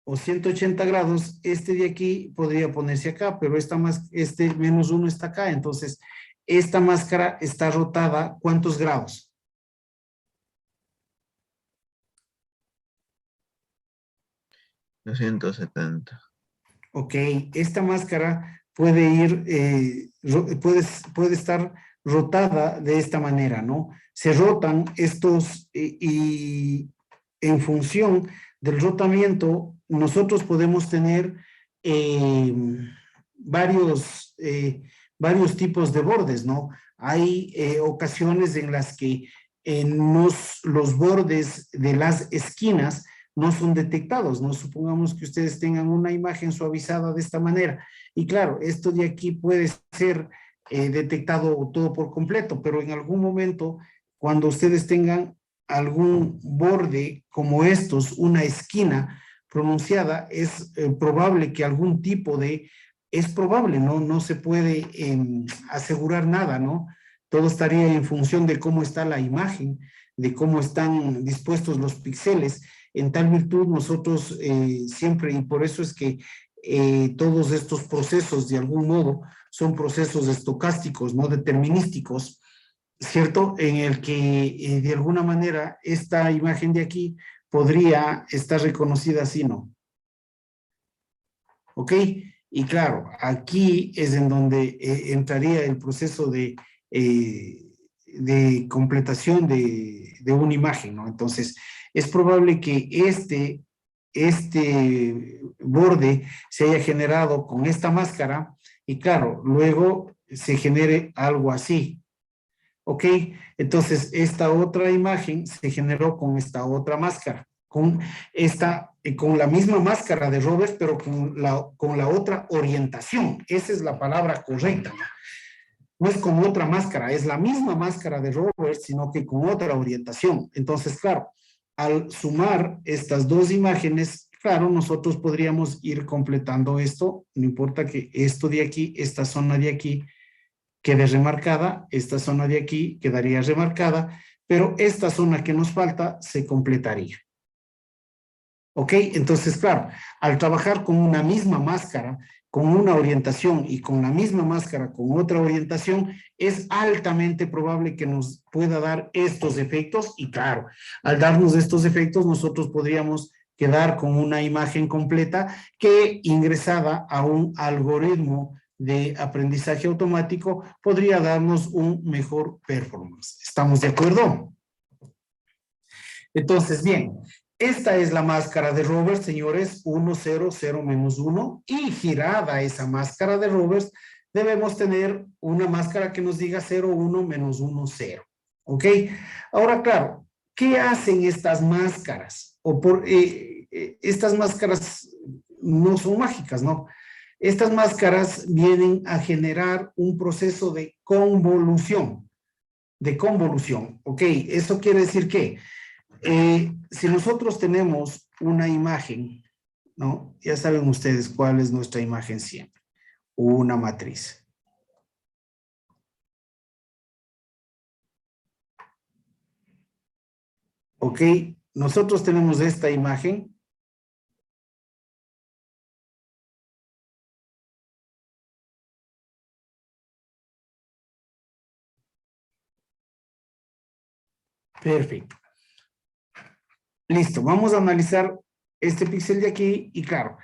o 180 grados, este de aquí podría ponerse acá, pero este menos 1 está acá. Entonces, esta máscara está rotada, ¿cuántos grados? $270. Ok, esta máscara puede ir, puede estar rotada de esta manera, ¿no? Se rotan estos y en función del rotamiento, nosotros podemos tener varios, varios tipos de bordes, ¿no? Hay ocasiones en las que los bordes de las esquinas no son detectados, ¿no? Supongamos que ustedes tengan una imagen suavizada de esta manera. Y claro, esto de aquí puede ser detectado todo por completo, pero en algún momento, cuando ustedes tengan algún borde como estos, una esquina pronunciada, es probable que algún tipo de, es probable, ¿no? No se puede asegurar nada, ¿no? Todo estaría en función de cómo está la imagen, de cómo están dispuestos los píxeles. En tal virtud, nosotros siempre, y por eso es que todos estos procesos, de algún modo, son procesos estocásticos, no determinísticos, ¿cierto? En el que, de alguna manera, esta imagen de aquí podría estar reconocida así, ¿no? ¿Ok? Y claro, aquí es en donde entraría el proceso de completación de una imagen, ¿no? Entonces, es probable que este borde se haya generado con esta máscara y claro, luego se genere algo así. ¿Ok? Entonces, esta otra imagen se generó con esta otra máscara, con la misma máscara de Roberts, pero con la otra orientación. Esa es la palabra correcta. No es con otra máscara, es la misma máscara de Roberts, sino que con otra orientación. Entonces, claro, al sumar estas dos imágenes, claro, nosotros podríamos ir completando esto, no importa que esto de aquí, esta zona de aquí, quede remarcada, esta zona de aquí quedaría remarcada, pero esta zona que nos falta se completaría. ¿Ok? Entonces, claro, al trabajar con una misma máscara, con una orientación y con la misma máscara con otra orientación, es altamente probable que nos pueda dar estos efectos y claro, al darnos estos efectos nosotros podríamos quedar con una imagen completa que ingresada a un algoritmo de aprendizaje automático podría darnos un mejor performance. ¿Estamos de acuerdo? Entonces, bien, esta es la máscara de Roberts, señores, 1, 0, 0, menos 1, y girada esa máscara de Roberts, debemos tener una máscara que nos diga 0, 1, menos 1, 0. ¿Ok? Ahora, claro, ¿qué hacen estas máscaras? Estas máscaras no son mágicas, ¿no? Estas máscaras vienen a generar un proceso de convolución, ¿ok? Eso quiere decir que si nosotros tenemos una imagen, ¿no? Ya saben ustedes cuál es nuestra imagen siempre, una matriz. ¿Ok? Nosotros tenemos esta imagen. Perfecto. Listo, vamos a analizar este píxel de aquí, y claro,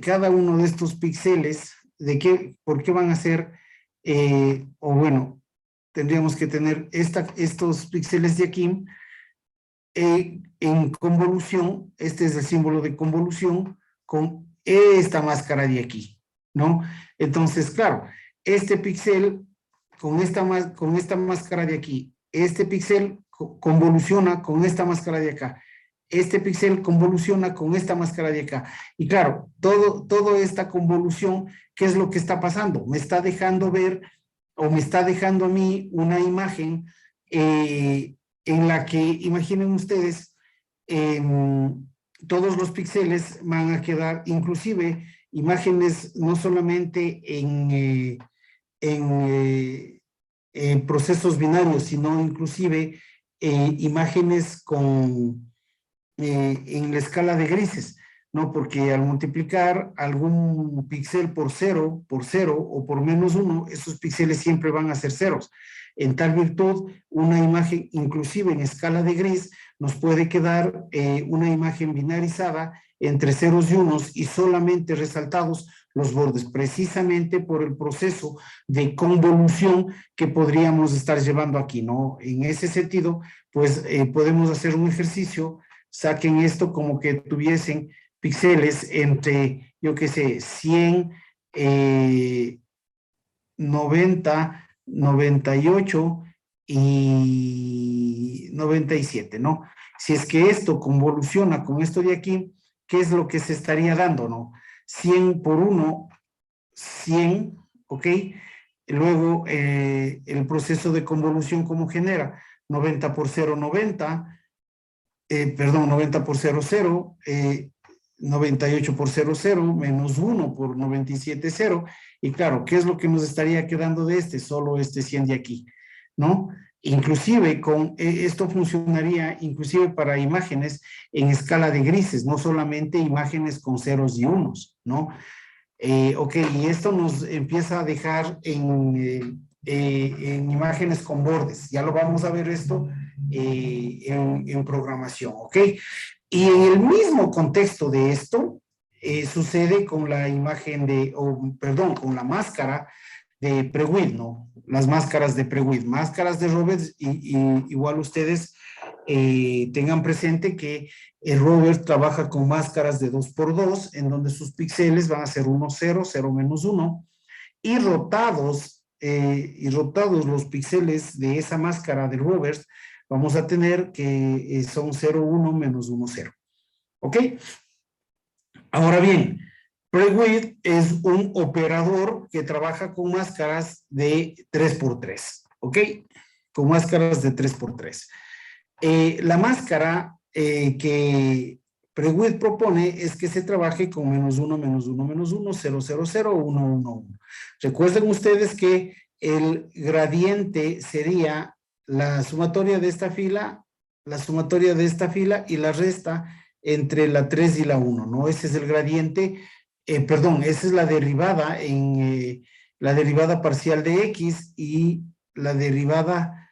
cada uno de estos píxeles, ¿por qué van a ser, o bueno, tendríamos que tener estos píxeles de aquí en convolución, este es el símbolo de convolución, con esta máscara de aquí, ¿no? Entonces, claro, este píxel con esta máscara de aquí, este píxel convoluciona con esta máscara de acá, este píxel convoluciona con esta máscara de acá. Y claro, toda esta convolución, ¿qué es lo que está pasando? Me está dejando ver, o me está dejando a mí una imagen en la que, imaginen ustedes, todos los píxeles van a quedar, inclusive, imágenes no solamente en procesos binarios, sino inclusive imágenes en la escala de grises, ¿no? Porque al multiplicar algún píxel por cero o por -1, esos píxeles siempre van a ser ceros. En tal virtud, una imagen, inclusive en escala de gris, nos puede quedar una imagen binarizada entre ceros y unos y solamente resaltados los bordes, precisamente por el proceso de convolución que podríamos estar llevando aquí, ¿no? En ese sentido, pues podemos hacer un ejercicio, saquen esto como que tuviesen píxeles entre, yo qué sé, 100, 90, 98 y 97, ¿no? Si es que esto convoluciona con esto de aquí, ¿qué es lo que se estaría dando, no? 100 por 1, 100, ¿ok? Luego, el proceso de convolución, ¿cómo genera? 90 por 0, 90, perdón, 90 por 0, 0, 98 por 0, 0, menos 1 por 97, 0, y claro, ¿qué es lo que nos estaría quedando de este? Solo este 100 de aquí, ¿no? Inclusive esto funcionaría inclusive para imágenes en escala de grises, no solamente imágenes con ceros y unos, ¿no? Ok, y esto nos empieza a dejar en imágenes con bordes, ya lo vamos a ver esto en programación, ¿ok? Y en el mismo contexto de esto, sucede con la imagen con la máscara de Prewitt, ¿no? Las máscaras de Prewitt, máscaras de Roberts, y igual ustedes tengan presente que el Robert trabaja con máscaras de 2x2, en donde sus píxeles van a ser 1, 0, 0 menos 1, y rotados los píxeles de esa máscara de Roberts, vamos a tener que son 0, 1 menos 1, 0. ¿Ok? Ahora bien, Prewitt es un operador que trabaja con máscaras de 3x3. ¿Ok? Con máscaras de 3x3. La máscara que Prewitt propone es que se trabaje con -1, -1, -1, 0, 0, 0, 1, 1, 1. Recuerden ustedes que el gradiente sería la sumatoria de esta fila, y la resta entre la 3 y la 1, ¿no? Ese es el gradiente, esa es la derivada la derivada parcial de X y la derivada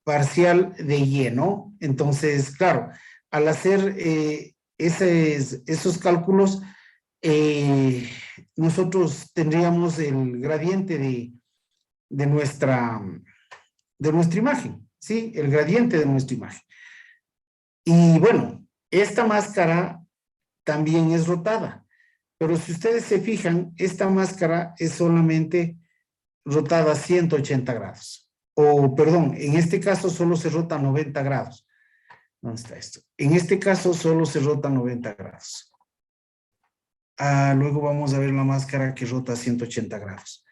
parcial de Y, ¿no? Entonces, claro, al hacer esos cálculos, nosotros tendríamos el gradiente de nuestra imagen, ¿sí? El gradiente de nuestra imagen. Y bueno, esta máscara también es rotada, pero si ustedes se fijan, esta máscara es solamente rotada 180 grados. O, perdón, en este caso solo se rota 90 grados. ¿Dónde está esto? En este caso solo se rota 90 grados. Luego vamos a ver la máscara que rota 180 grados.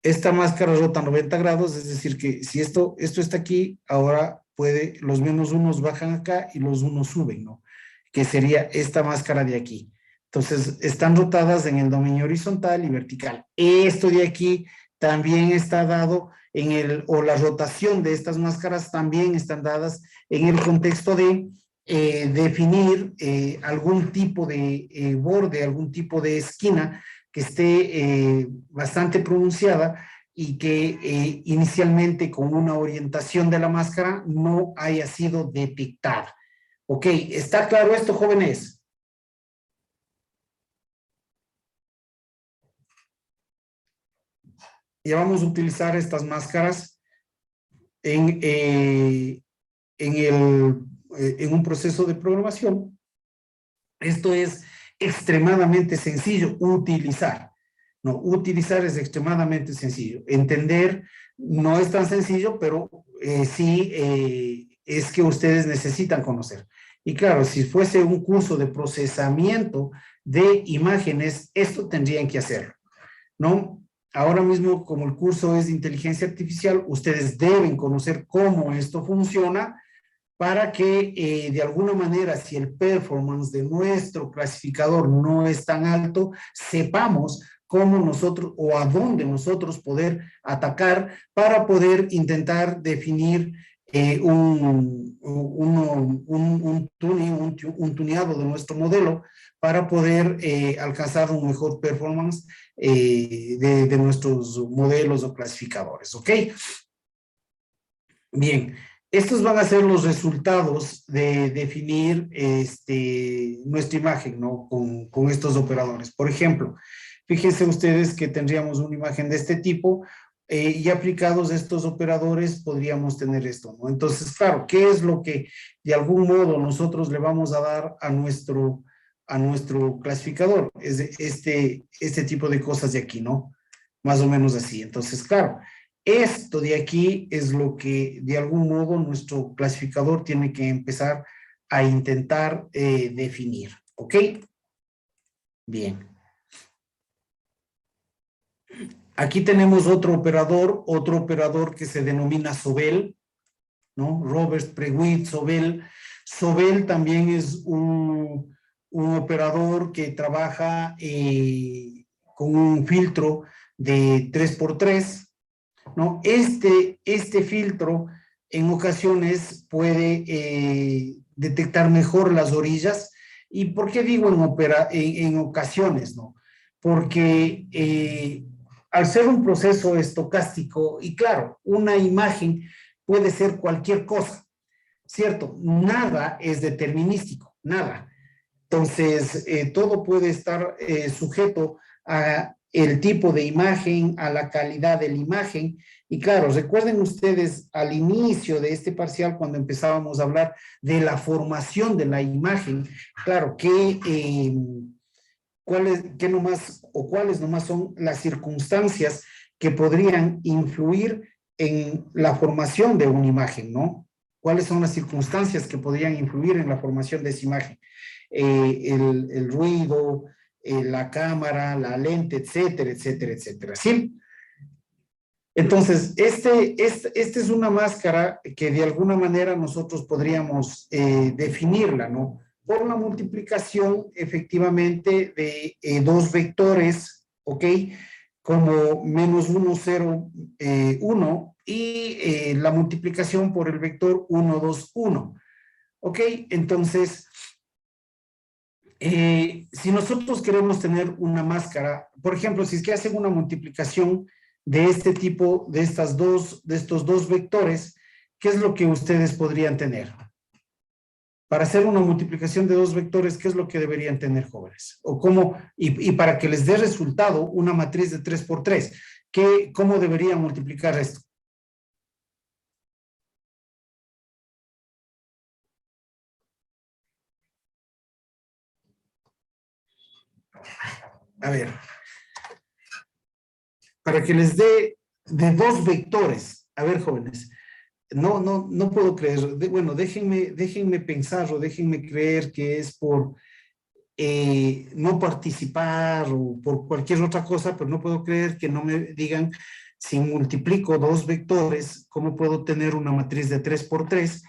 Esta máscara rota 90 grados, es decir que si esto está aquí, ahora los menos unos bajan acá y los unos suben, ¿no? Que sería esta máscara de aquí. Entonces, están rotadas en el dominio horizontal y vertical. Esto de aquí también está dado o la rotación de estas máscaras también están dadas en el contexto de definir algún tipo de borde, algún tipo de esquina que esté bastante pronunciada y que inicialmente con una orientación de la máscara no haya sido detectada. Ok, ¿está claro esto, jóvenes? Ya vamos a utilizar estas máscaras en un proceso de programación. Esto es extremadamente sencillo, utilizar. No, utilizar es extremadamente sencillo. Entender no es tan sencillo, pero sí es que ustedes necesitan conocer. Y claro, si fuese un curso de procesamiento de imágenes, esto tendrían que hacerlo, ¿no? Ahora mismo, como el curso es de inteligencia artificial, ustedes deben conocer cómo esto funciona para que de alguna manera, si el performance de nuestro clasificador no es tan alto, sepamos cómo nosotros o a dónde nosotros poder atacar para poder intentar definir un tuneado de nuestro modelo para poder alcanzar un mejor performance de nuestros modelos o clasificadores, ¿ok? Bien, estos van a ser los resultados de definir nuestra imagen, ¿no? Con estos operadores. Por ejemplo, fíjense ustedes que tendríamos una imagen de este tipo y aplicados estos operadores podríamos tener esto, ¿no? Entonces, claro, ¿qué es lo que de algún modo nosotros le vamos a dar a nuestro clasificador? Es este tipo de cosas de aquí, ¿no? Más o menos así. Entonces, claro, esto de aquí es lo que de algún modo nuestro clasificador tiene que empezar a intentar definir, ¿ok? Bien. Aquí tenemos otro operador que se denomina Sobel, ¿no? Roberts, Prewitt, Sobel. Sobel también es un operador que trabaja con un filtro de 3x3, ¿no? Este filtro en ocasiones puede detectar mejor las orillas. ¿Y por qué digo en ocasiones, no? Porque al ser un proceso estocástico, y claro, una imagen puede ser cualquier cosa, ¿cierto? Nada es determinístico, nada. Entonces, todo puede estar sujeto a el tipo de imagen, a la calidad de la imagen. Y claro, recuerden ustedes al inicio de este parcial, cuando empezábamos a hablar de la formación de la imagen, claro, cuáles nomás son las circunstancias que podrían influir en la formación de una imagen, ¿no? ¿Cuáles son las circunstancias que podrían influir en la formación de esa imagen? El ruido, la cámara, la lente, etcétera, etcétera, etcétera, ¿sí? Entonces, esta es una máscara que de alguna manera nosotros podríamos definirla, ¿no? Por la multiplicación, efectivamente, de dos vectores, ¿ok? Como -1, 0, 1, y la multiplicación por el vector 1, 2, 1. ¿Ok? Entonces, si nosotros queremos tener una máscara, por ejemplo, si es que hacen una multiplicación de este tipo, de estos dos vectores, ¿qué es lo que ustedes podrían tener? Para hacer una multiplicación de dos vectores, ¿qué es lo que deberían tener, jóvenes? O cómo, y para que les dé resultado una matriz de 3x3, ¿cómo deberían multiplicar esto? A ver, para que les dé de dos vectores. A ver, jóvenes, no puedo creer. Bueno, déjenme pensar o déjenme creer que es por no participar o por cualquier otra cosa, pero no puedo creer que no me digan si multiplico dos vectores, ¿cómo puedo tener una matriz de 3x3?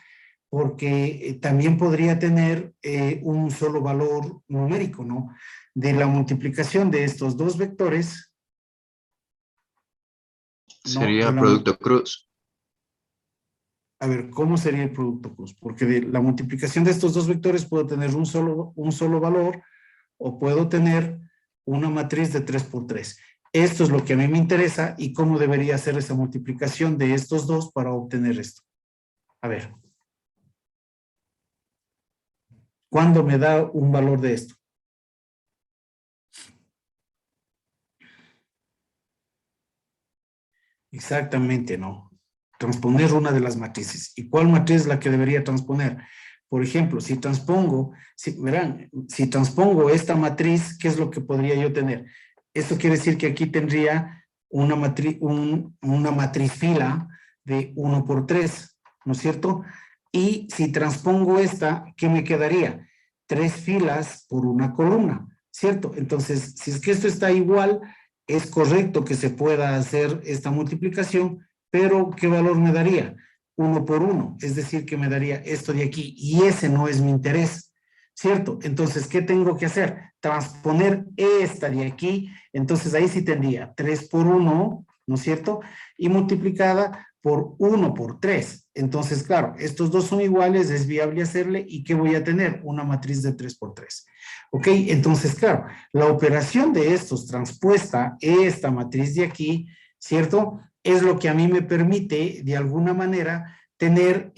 Porque también podría tener un solo valor numérico, ¿no? De la multiplicación de estos dos vectores, ¿no? Sería producto cruz. A ver, ¿cómo sería el producto cruz? Porque de la multiplicación de estos dos vectores puedo tener un solo valor o puedo tener una matriz de 3x3. Esto es lo que a mí me interesa y cómo debería ser esa multiplicación de estos dos para obtener esto. A ver. ¿Cuándo me da un valor de esto? Exactamente, no. Transponer una de las matrices. ¿Y cuál matriz es la que debería transponer? Por ejemplo, si transpongo, verán, si transpongo esta matriz, ¿qué es lo que podría yo tener? Esto quiere decir que aquí tendría una matriz fila de 1 por 3, ¿no es cierto? Y si transpongo esta, ¿qué me quedaría? 3 filas por una columna, ¿cierto? Entonces, si es que esto está igual, es correcto que se pueda hacer esta multiplicación, pero ¿qué valor me daría? 1 por 1, es decir, que me daría esto de aquí, y ese no es mi interés, ¿cierto? Entonces, ¿qué tengo que hacer? Transponer esta de aquí, entonces ahí sí tendría 3 por 1, ¿no es cierto? Y multiplicada por 1 por 3. Entonces, claro, estos dos son iguales, es viable hacerle, ¿y qué voy a tener? Una matriz de 3 por 3. ¿Ok? Entonces, claro, la operación de estos transpuesta esta matriz de aquí, ¿cierto? Es lo que a mí me permite, de alguna manera, tener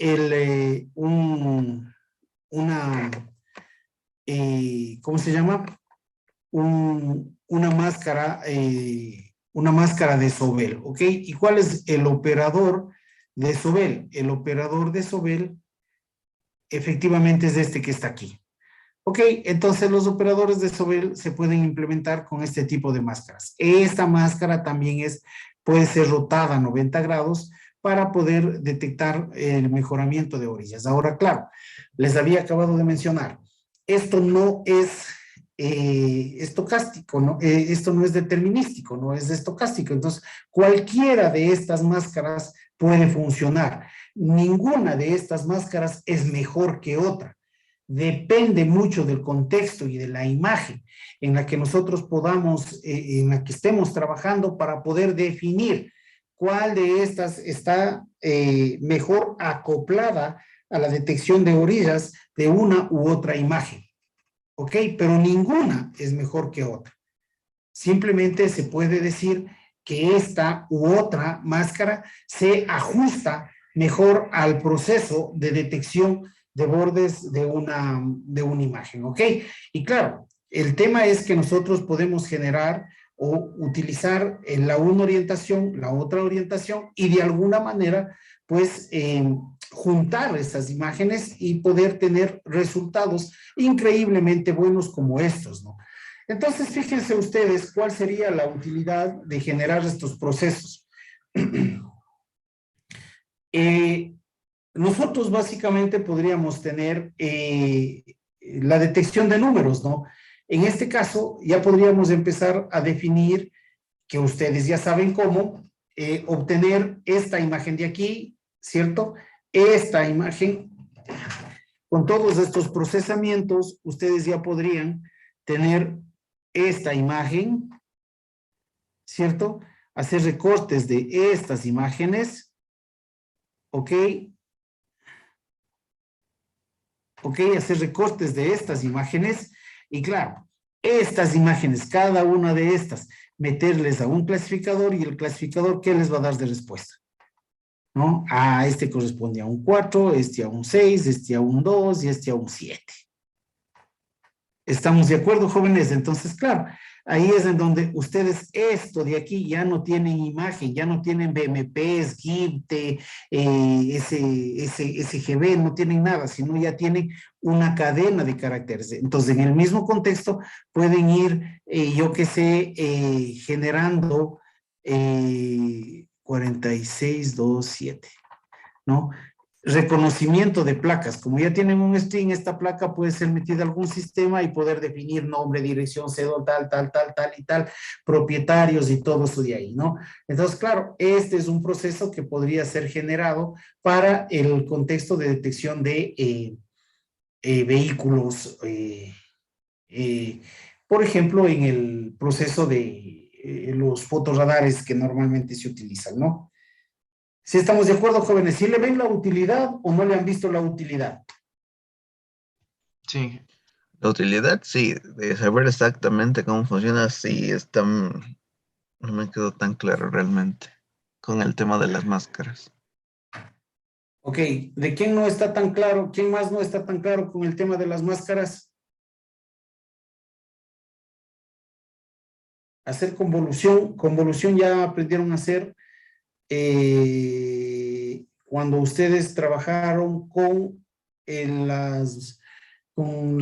¿cómo se llama? Una máscara de Sobel, ¿ok? ¿Y cuál es el operador de Sobel? El operador de Sobel efectivamente es este que está aquí. Ok, entonces los operadores de Sobel se pueden implementar con este tipo de máscaras. Esta máscara también puede ser rotada a 90 grados para poder detectar el mejoramiento de orillas. Ahora, claro, les había acabado de mencionar, esto no es estocástico, ¿no? Esto no es determinístico, no es estocástico. Entonces, cualquiera de estas máscaras puede funcionar. Ninguna de estas máscaras es mejor que otra. Depende mucho del contexto y de la imagen en la que nosotros podamos, en la que estemos trabajando para poder definir cuál de estas está mejor acoplada a la detección de orillas de una u otra imagen. ¿Ok? Pero ninguna es mejor que otra. Simplemente se puede decir que esta u otra máscara se ajusta mejor al proceso de detección de bordes de una imagen, ¿ok? Y claro, el tema es que nosotros podemos generar o utilizar en la una orientación, la otra orientación, y de alguna manera, pues, juntar estas imágenes y poder tener resultados increíblemente buenos como estos, ¿no? Entonces, fíjense ustedes cuál sería la utilidad de generar estos procesos. Nosotros básicamente podríamos tener la detección de números, ¿no? En este caso, ya podríamos empezar a definir, que ustedes ya saben cómo, obtener esta imagen de aquí, ¿cierto? Esta imagen, con todos estos procesamientos, ustedes ya podrían tener esta imagen, ¿cierto? Hacer recortes de estas imágenes, ¿ok? ¿Ok? Hacer recortes de estas imágenes y claro, estas imágenes, cada una de estas, meterles a un clasificador y el clasificador, ¿qué les va a dar de respuesta? ¿No? Ah, este corresponde a un 4, este a un 6, este a un 2 y este a un 7. ¿Estamos de acuerdo, jóvenes? Entonces, claro, ahí es en donde ustedes esto de aquí ya no tienen imagen, ya no tienen BMPs, GIMP, SGB, no tienen nada, sino ya tienen una cadena de caracteres. Entonces, en el mismo contexto pueden ir, yo qué sé, generando 4627, ¿no? Reconocimiento de placas. Como ya tienen un string, esta placa puede ser metida a algún sistema y poder definir nombre, dirección, cédula, tal y tal, propietarios y todo eso de ahí, ¿no? Entonces, claro, este es un proceso que podría ser generado para el contexto de detección de vehículos, por ejemplo, en el proceso de los fotorradares que normalmente se utilizan, ¿no? Si estamos de acuerdo, jóvenes, ¿sí le ven la utilidad o no le han visto la utilidad? Sí. La utilidad, sí, de saber exactamente cómo funciona, sí, no me quedó tan claro realmente con el tema de las máscaras. Ok, ¿de quién no está tan claro? ¿Quién más no está tan claro con el tema de las máscaras? Hacer convolución ya aprendieron a hacer cuando ustedes trabajaron con ¿cómo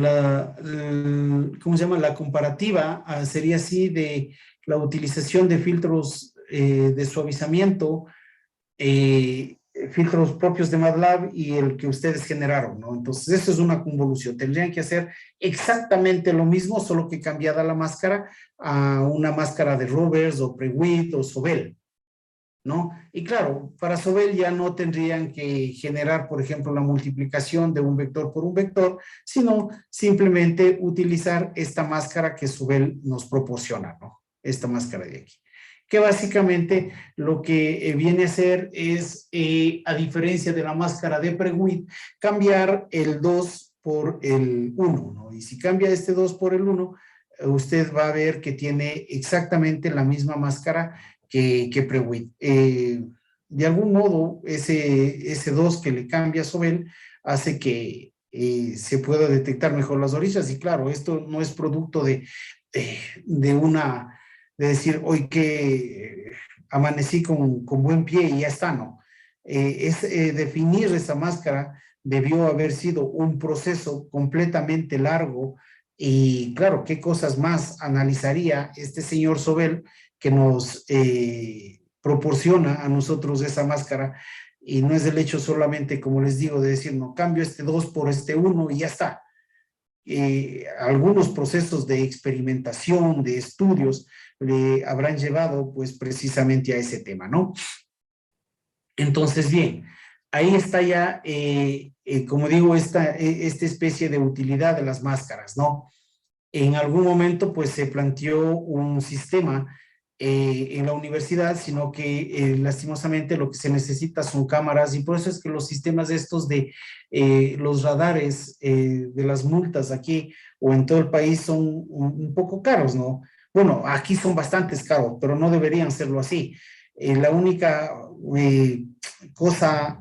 se llama? La comparativa sería así de la utilización de filtros de suavizamiento, filtros propios de MATLAB y el que ustedes generaron, ¿no? Entonces, eso es una convolución. Tendrían que hacer exactamente lo mismo, solo que cambiada la máscara a una máscara de Rovers o Prewitt o Sobel, ¿no? Y claro, para Sobel ya no tendrían que generar, por ejemplo, la multiplicación de un vector por un vector, sino simplemente utilizar esta máscara que Sobel nos proporciona, ¿no? Esta máscara de aquí. Que básicamente lo que viene a hacer es, a diferencia de la máscara de Prewitt, cambiar el 2 por el 1, ¿no? Y si cambia este 2 por el 1, usted va a ver que tiene exactamente la misma máscara que Prewitt. De algún modo, ese 2 que le cambia a Sobel hace que se pueda detectar mejor las orillas. Y claro, esto no es producto de decir, hoy que amanecí con buen pie y ya está, ¿no? Definir esa máscara debió haber sido un proceso completamente largo y claro, qué cosas más analizaría este señor Sobel que nos proporciona a nosotros esa máscara y no es el hecho solamente, como les digo, de decir, no, cambio este 2 por este 1 y ya está. Algunos procesos de experimentación, de estudios, le habrán llevado pues precisamente a ese tema, ¿no? Entonces, bien, ahí está ya, como digo, esta especie de utilidad de las máscaras, ¿no? En algún momento pues se planteó un sistema en la universidad, sino que lastimosamente lo que se necesita son cámaras y por eso es que los sistemas estos de los radares de las multas aquí o en todo el país son un poco caros, ¿no? Bueno, aquí son bastantes caros, pero no deberían serlo así. La única cosa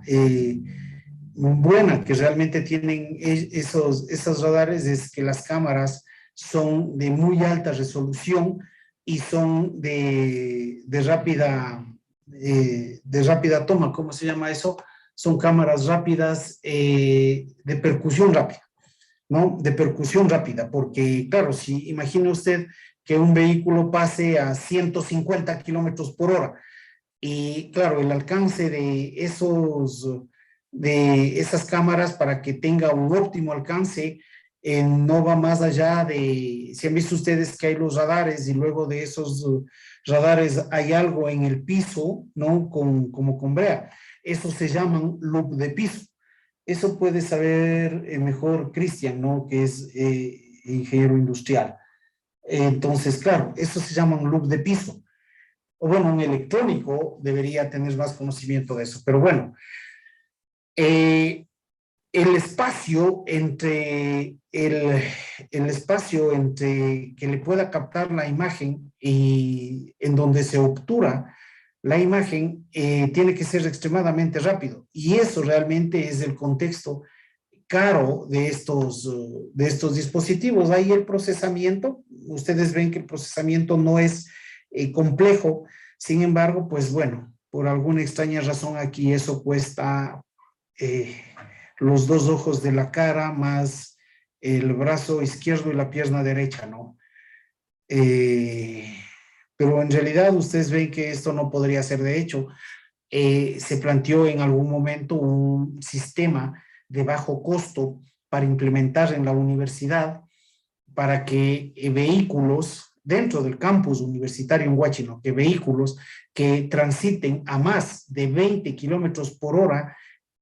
buena que realmente tienen esos radares es que las cámaras son de muy alta resolución y son de rápida toma. ¿Cómo se llama eso? Son cámaras rápidas de percusión rápida, ¿no? De percusión rápida, porque claro, si imagine usted que un vehículo pase a 150 kilómetros por hora y claro, el alcance de esas cámaras para que tenga un óptimo alcance no va más allá de, si han visto ustedes que hay los radares y luego de esos radares hay algo en el piso, ¿no? Como con brea. Eso se llaman loop de piso. Eso puede saber mejor Cristian, ¿no? Que es ingeniero industrial. Entonces, claro, eso se llaman loop de piso. O bueno, un electrónico debería tener más conocimiento de eso. Pero bueno, el espacio entre que le pueda captar la imagen y en donde se obtura la imagen tiene que ser extremadamente rápido y eso realmente es el contexto caro de estos dispositivos. Ahí el procesamiento, ustedes ven que el procesamiento no es complejo, sin embargo, pues bueno, por alguna extraña razón aquí eso cuesta los 2 ojos de la cara más el brazo izquierdo y la pierna derecha, ¿no? Pero en realidad ustedes ven que esto no podría ser de hecho. Se planteó en algún momento un sistema de bajo costo para implementar en la universidad para que vehículos dentro del campus universitario en Huáchino, que vehículos que transiten a más de 20 kilómetros por hora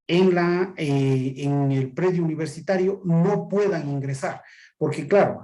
en el predio universitario no puedan ingresar, porque claro,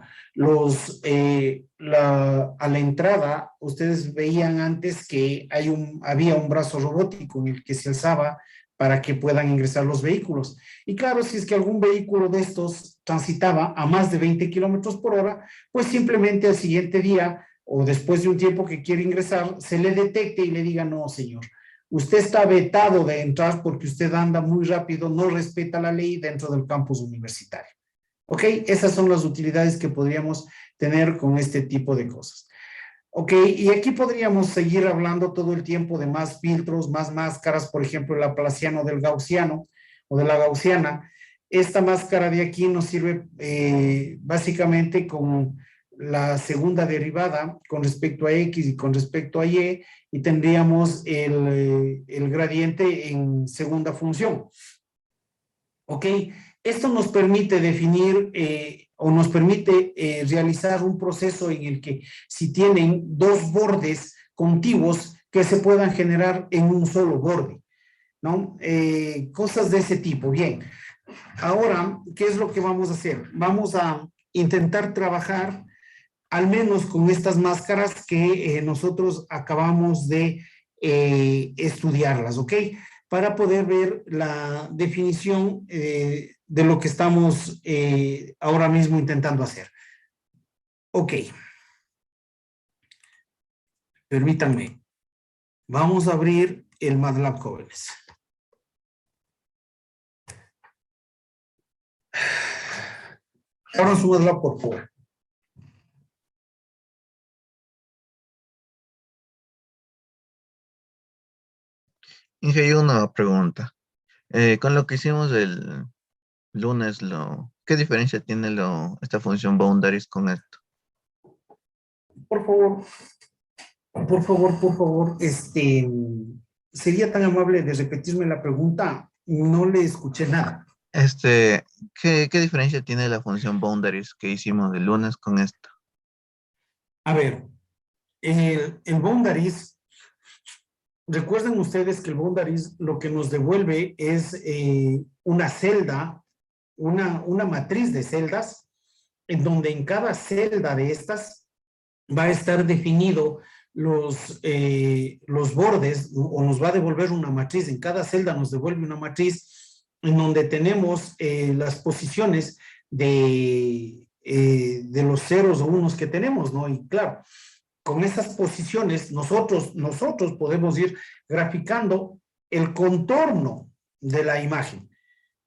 a la entrada, ustedes veían antes que había un brazo robótico en el que se alzaba para que puedan ingresar los vehículos. Y claro, si es que algún vehículo de estos transitaba a más de 20 kilómetros por hora, pues simplemente al siguiente día o después de un tiempo que quiere ingresar, se le detecte y le diga, no, señor, usted está vetado de entrar porque usted anda muy rápido, no respeta la ley dentro del campus universitario. ¿Ok? Esas son las utilidades que podríamos tener con este tipo de cosas. Ok, y aquí podríamos seguir hablando todo el tiempo de más filtros, más máscaras, por ejemplo, el laplaciano del gaussiano o de la gaussiana. Esta máscara de aquí nos sirve básicamente como la segunda derivada con respecto a X y con respecto a Y, y tendríamos el gradiente en segunda función. ¿Ok? Esto nos permite definir o nos permite realizar un proceso en el que si tienen dos bordes contiguos que se puedan generar en un solo borde, ¿no? Cosas de ese tipo. Bien, ahora, ¿qué es lo que vamos a hacer? Vamos a intentar trabajar al menos con estas máscaras que nosotros acabamos de estudiarlas, ¿ok? Para poder ver la definición de lo que estamos ahora mismo intentando hacer. Ok. Permítanme. Vamos a abrir el MATLAB, jóvenes. Abran su MATLAB, por favor. Inge, hay una pregunta. Con lo que hicimos el lunes, ¿qué diferencia tiene esta función boundaries con esto? Por favor. Por favor, sería tan amable de repetirme la pregunta. No le escuché nada. ¿Qué diferencia tiene la función boundaries que hicimos el lunes con esto? A ver, el boundaries, recuerden ustedes que el boundaries lo que nos devuelve es una celda, una matriz de celdas, en donde en cada celda de estas va a estar definido los bordes, o nos va a devolver una matriz. En cada celda nos devuelve una matriz en donde tenemos las posiciones de los ceros o unos que tenemos, ¿no? Y claro, con esas posiciones nosotros podemos ir graficando el contorno de la imagen,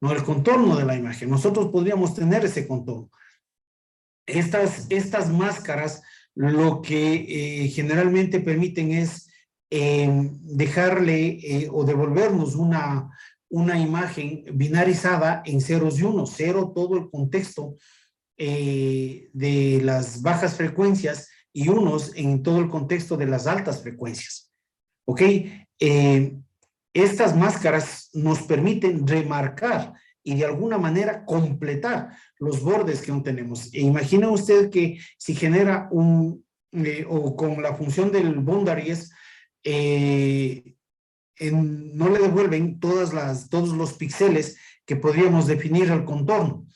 ¿no? El contorno de la imagen. Nosotros podríamos tener ese contorno. Estas máscaras lo que generalmente permiten es dejarle o devolvernos una imagen binarizada en ceros y unos, cero todo el contexto de las bajas frecuencias y unos en todo el contexto de las altas frecuencias. ¿Ok? Estas máscaras nos permiten remarcar y de alguna manera completar los bordes que aún tenemos. E imagina usted que si genera o con la función del boundaries, no le devuelven todos los píxeles que podríamos definir al contorno.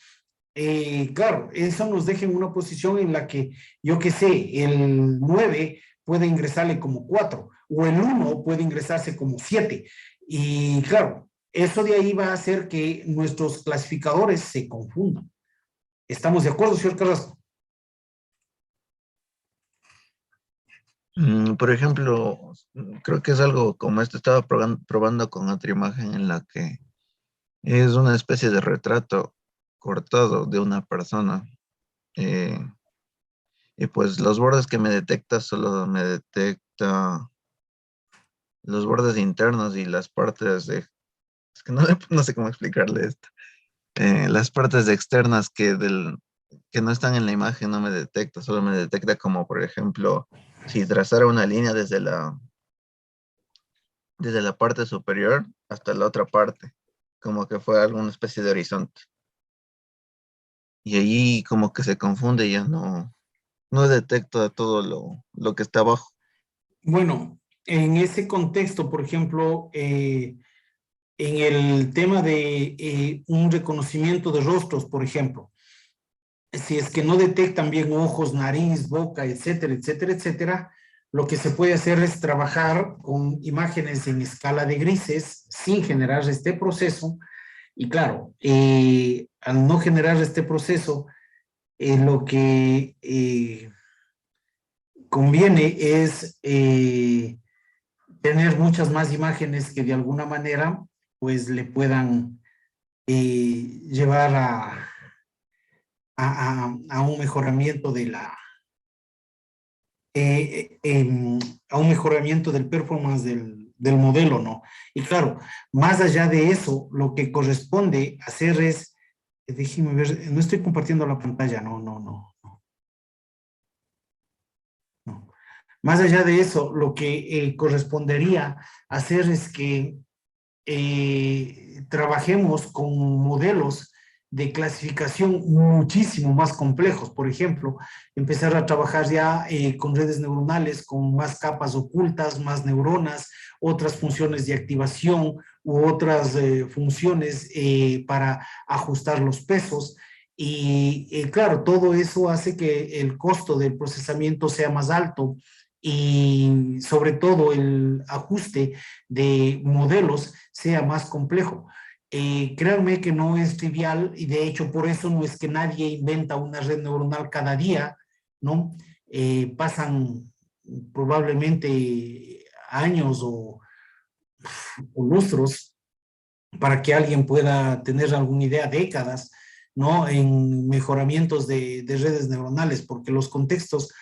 Claro, eso nos deja en una posición en la que, yo qué sé, el 9 puede ingresarle como 4, o el 1 puede ingresarse como 7. Y claro, eso de ahí va a hacer que nuestros clasificadores se confundan. ¿Estamos de acuerdo, señor Carrasco? Por ejemplo, creo que es algo como esto. Estaba probando con otra imagen en la que es una especie de retrato cortado de una persona. Y pues los bordes que me detecta solo me detecta los bordes internos y las partes de... Es que no sé cómo explicarle esto. Las partes externas que no están en la imagen no me detecta, solo me detecta como, por ejemplo, si trazara una línea desde la parte superior hasta la otra parte, como que fue alguna especie de horizonte. Y ahí como que se confunde y ya no detecta todo lo que está abajo. Bueno, en ese contexto, por ejemplo, en el tema de un reconocimiento de rostros, por ejemplo, si es que no detectan bien ojos, nariz, boca, etcétera, etcétera, etcétera, lo que se puede hacer es trabajar con imágenes en escala de grises sin generar este proceso. Y claro, al no generar este proceso, lo que conviene es tener muchas más imágenes que de alguna manera pues le puedan llevar a un mejoramiento de la a un mejoramiento del performance del modelo, ¿no? Y claro, más allá de eso, lo que corresponde hacer es, déjeme ver, no estoy compartiendo la pantalla, no. Más allá de eso, lo que correspondería hacer es que trabajemos con modelos de clasificación muchísimo más complejos. Por ejemplo, empezar a trabajar ya con redes neuronales, con más capas ocultas, más neuronas, otras funciones de activación u otras funciones para ajustar los pesos. Y claro, todo eso hace que el costo del procesamiento sea más alto y sobre todo el ajuste de modelos sea más complejo. Créanme que no es trivial y de hecho por eso no es que nadie inventa una red neuronal cada día, ¿no? Pasan probablemente años o lustros para que alguien pueda tener alguna idea, décadas, ¿no? En mejoramientos de redes neuronales, porque los contextos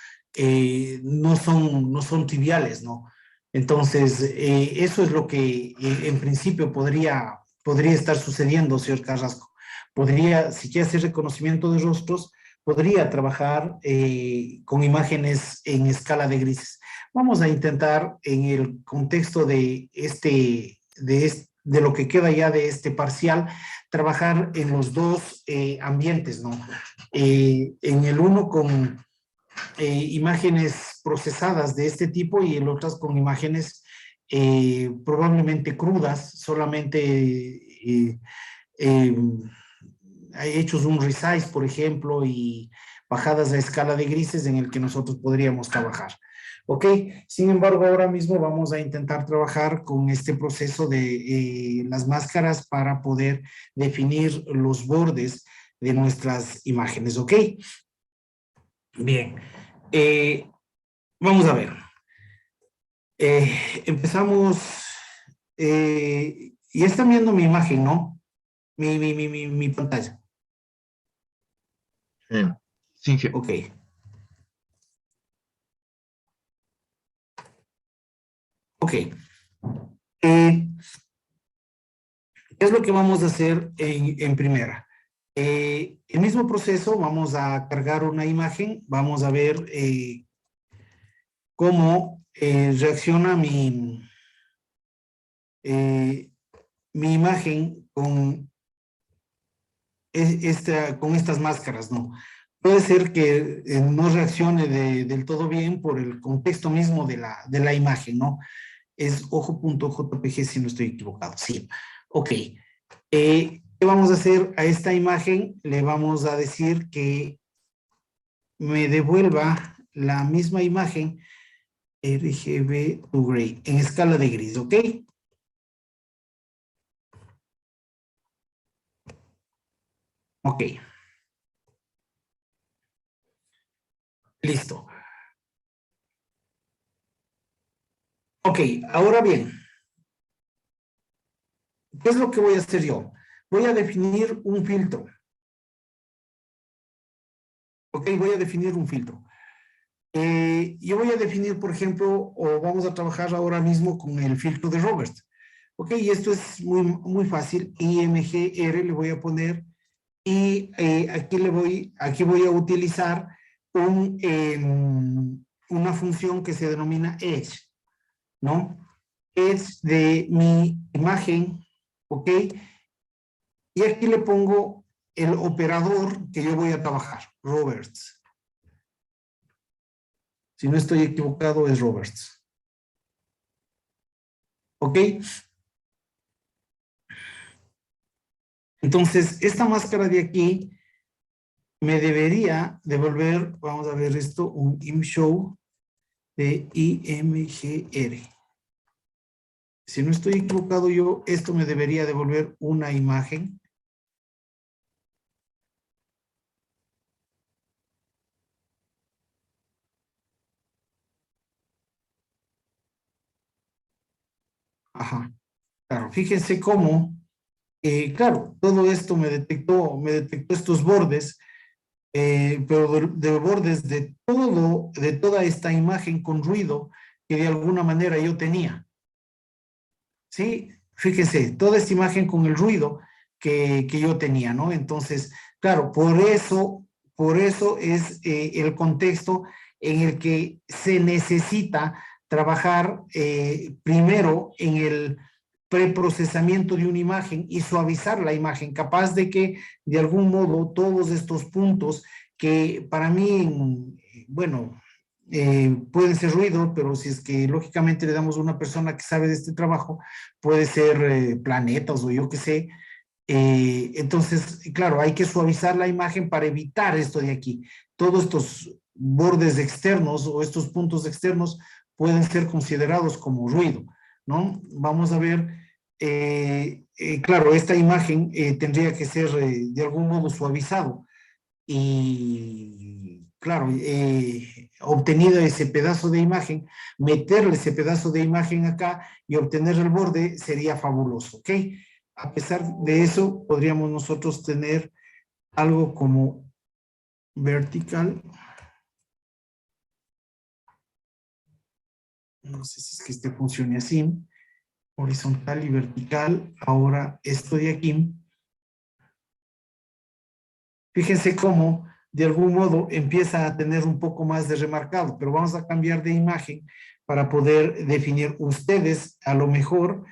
no son triviales, ¿no? Entonces, eso es lo que en principio podría estar sucediendo, señor Carrasco. Podría, si quiere hacer reconocimiento de rostros, podría trabajar con imágenes en escala de grises. Vamos a intentar en el contexto de lo que queda ya de este parcial, trabajar en los dos ambientes, ¿no? En el uno con imágenes procesadas de este tipo y el otro con imágenes probablemente crudas, solamente eh, hechos un resize, por ejemplo, y bajadas a escala de grises en el que nosotros podríamos trabajar. ¿Ok? Sin embargo, ahora mismo vamos a intentar trabajar con este proceso de las máscaras para poder definir los bordes de nuestras imágenes. ¿Ok? Bien. Vamos a ver. Empezamos. Ya están viendo mi imagen, ¿no? Mi pantalla. Sí. Sí, jefe. Ok. Ok. ¿Qué es lo que vamos a hacer en primera? El mismo proceso, vamos a cargar una imagen, vamos a ver cómo reacciona mi imagen con estas máscaras, ¿no? Puede ser que no reaccione del todo bien por el contexto mismo de la imagen, ¿no? Es ojo.jpg si no estoy equivocado. Sí. Ok. ¿Qué vamos a hacer a esta imagen? Le vamos a decir que me devuelva la misma imagen RGB to gray en escala de gris, ¿ok? Ok. Listo. Ok, ahora bien, ¿qué es lo que voy a hacer yo? Voy a definir un filtro. Ok, voy a definir un filtro. Yo voy a definir, por ejemplo, o vamos a trabajar ahora mismo con el filtro de Roberts. Ok, y esto es muy fácil. IMGR le voy a poner y aquí voy a utilizar una función que se denomina edge, ¿no? Edge de mi imagen, ok, y aquí le pongo el operador que yo voy a trabajar, Roberts. Si no estoy equivocado, es Roberts. ¿Ok? Entonces, esta máscara de aquí me debería devolver, vamos a ver esto, un imshow de IMGR. Si no estoy equivocado yo, esto me debería devolver una imagen. Ajá. Claro, fíjense cómo, claro, todo esto me detectó estos bordes, pero de bordes de toda esta imagen con ruido que de alguna manera yo tenía. ¿Sí? Fíjense, toda esta imagen con el ruido que yo tenía, ¿no? Entonces, claro, por eso es el contexto en el que se necesita trabajar primero en el preprocesamiento de una imagen y suavizar la imagen, capaz de que de algún modo todos estos puntos que para mí, bueno, pueden ser ruido, pero si es que lógicamente le damos a una persona que sabe de este trabajo, puede ser planetas o yo qué sé. Entonces, claro, hay que suavizar la imagen para evitar esto de aquí. Todos estos bordes externos o estos puntos externos pueden ser considerados como ruido, ¿no? Vamos a ver, claro, esta imagen tendría que ser de algún modo suavizado y claro, obtenido ese pedazo de imagen, meterle ese pedazo de imagen acá y obtener el borde sería fabuloso, ¿ok? A pesar de eso, podríamos nosotros tener algo como vertical. No sé si es que este funcione así. Horizontal y vertical. Ahora esto de aquí. Fíjense cómo de algún modo empieza a tener un poco más de remarcado, pero vamos a cambiar de imagen para poder definir ustedes a lo mejor.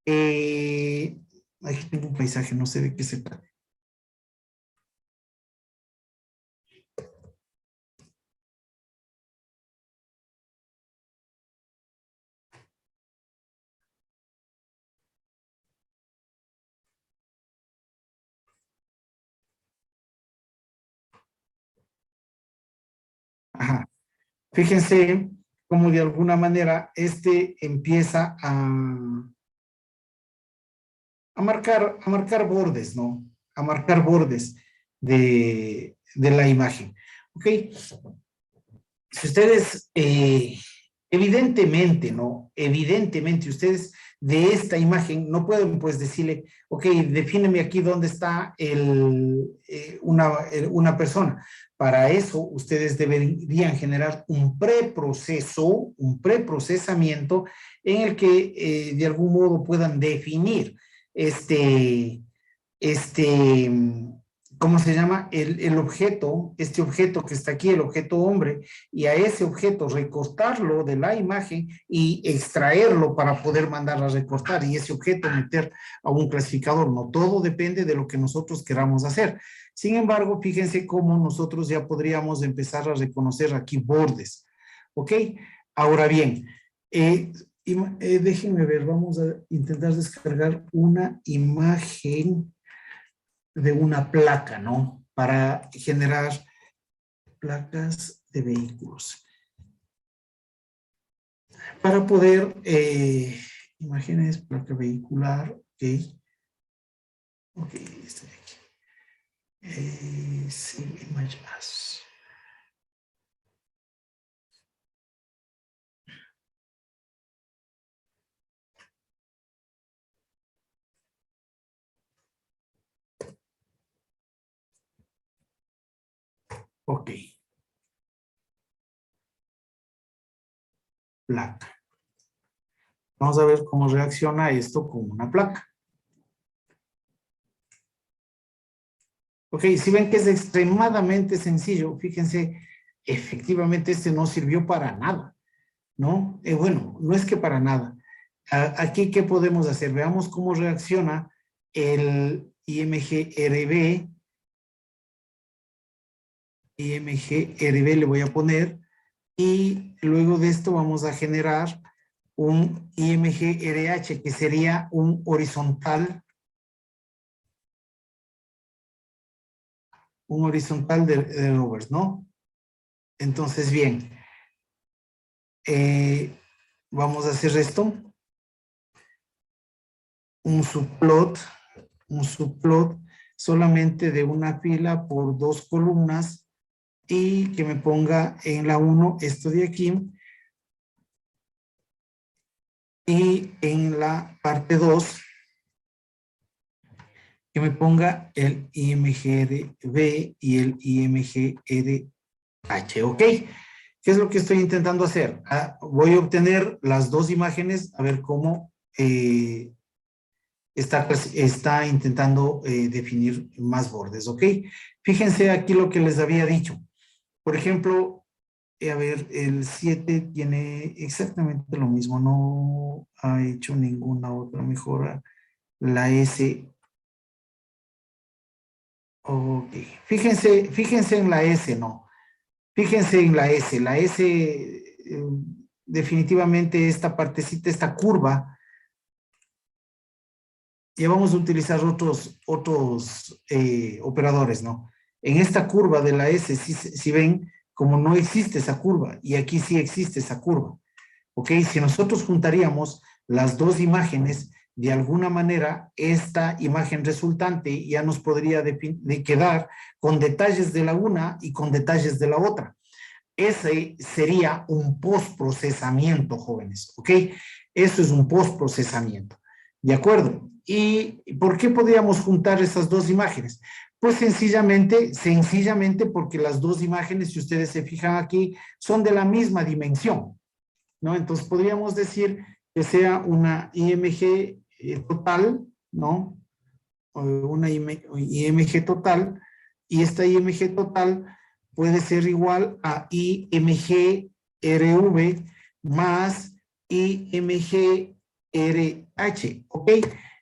Aquí tengo un paisaje, no sé de qué se trata. Ajá. Fíjense cómo de alguna manera este empieza a marcar bordes, ¿no? A marcar bordes de la imagen. ¿Ok? Si ustedes, evidentemente, ¿no? Evidentemente, ustedes de esta imagen no pueden pues decirle, ok, defíneme aquí dónde está una persona. Para eso, ustedes deberían generar un preprocesamiento en el que de algún modo puedan definir este, ¿cómo se llama? El objeto, este objeto que está aquí, el objeto hombre, y a ese objeto recortarlo de la imagen y extraerlo para poder mandarla a recortar y ese objeto meter a un clasificador. No todo depende de lo que nosotros queramos hacer. Sin embargo, fíjense cómo nosotros ya podríamos empezar a reconocer aquí bordes. ¿Ok? Ahora bien, déjenme ver, vamos a intentar descargar una imagen de una placa, ¿no? Para generar placas de vehículos. Para poder, imágenes, placa vehicular, ok. Ok, estoy aquí. Sí, images. Ok. Placa. Vamos a ver cómo reacciona esto con una placa. Ok, si ven que es extremadamente sencillo, fíjense, efectivamente este no sirvió para nada, ¿no? Bueno, no es que para nada. Aquí, ¿qué podemos hacer? Veamos cómo reacciona el IMG-RB. IMG-RB le voy a poner. Y luego de esto vamos a generar un IMG-RH, que sería un horizontal. Un horizontal de rovers, ¿no? Entonces, bien. Vamos a hacer esto. Un subplot solamente de una fila por 2 columnas y que me ponga en la 1 esto de aquí Y en la parte 2, que me ponga el IMGRB y el IMGRH, ¿ok? ¿Qué es lo que estoy intentando hacer? Voy a obtener las dos imágenes, a ver cómo está intentando definir más bordes, ¿ok? Fíjense aquí lo que les había dicho. Por ejemplo, a ver, el 7 tiene exactamente lo mismo, no ha hecho ninguna otra mejora. La S, ok. Fíjense en la S, ¿no? Fíjense en la S. La S, definitivamente esta partecita, esta curva, ya vamos a utilizar otros operadores, ¿no? En esta curva de la S, si ven, como no existe esa curva, y aquí sí existe esa curva, ¿ok? Si nosotros juntaríamos las dos imágenes, de alguna manera, esta imagen resultante ya nos podría quedar con detalles de la una y con detalles de la otra. Ese sería un postprocesamiento, jóvenes, ¿ok? Eso es un postprocesamiento, ¿de acuerdo? ¿Y por qué podríamos juntar esas dos imágenes? Pues sencillamente porque las dos imágenes, si ustedes se fijan aquí, son de la misma dimensión, ¿no? Entonces podríamos decir que sea una IMG total, ¿no? Una IMG total, y esta IMG total puede ser igual a IMG RV más IMG RH, ¿ok?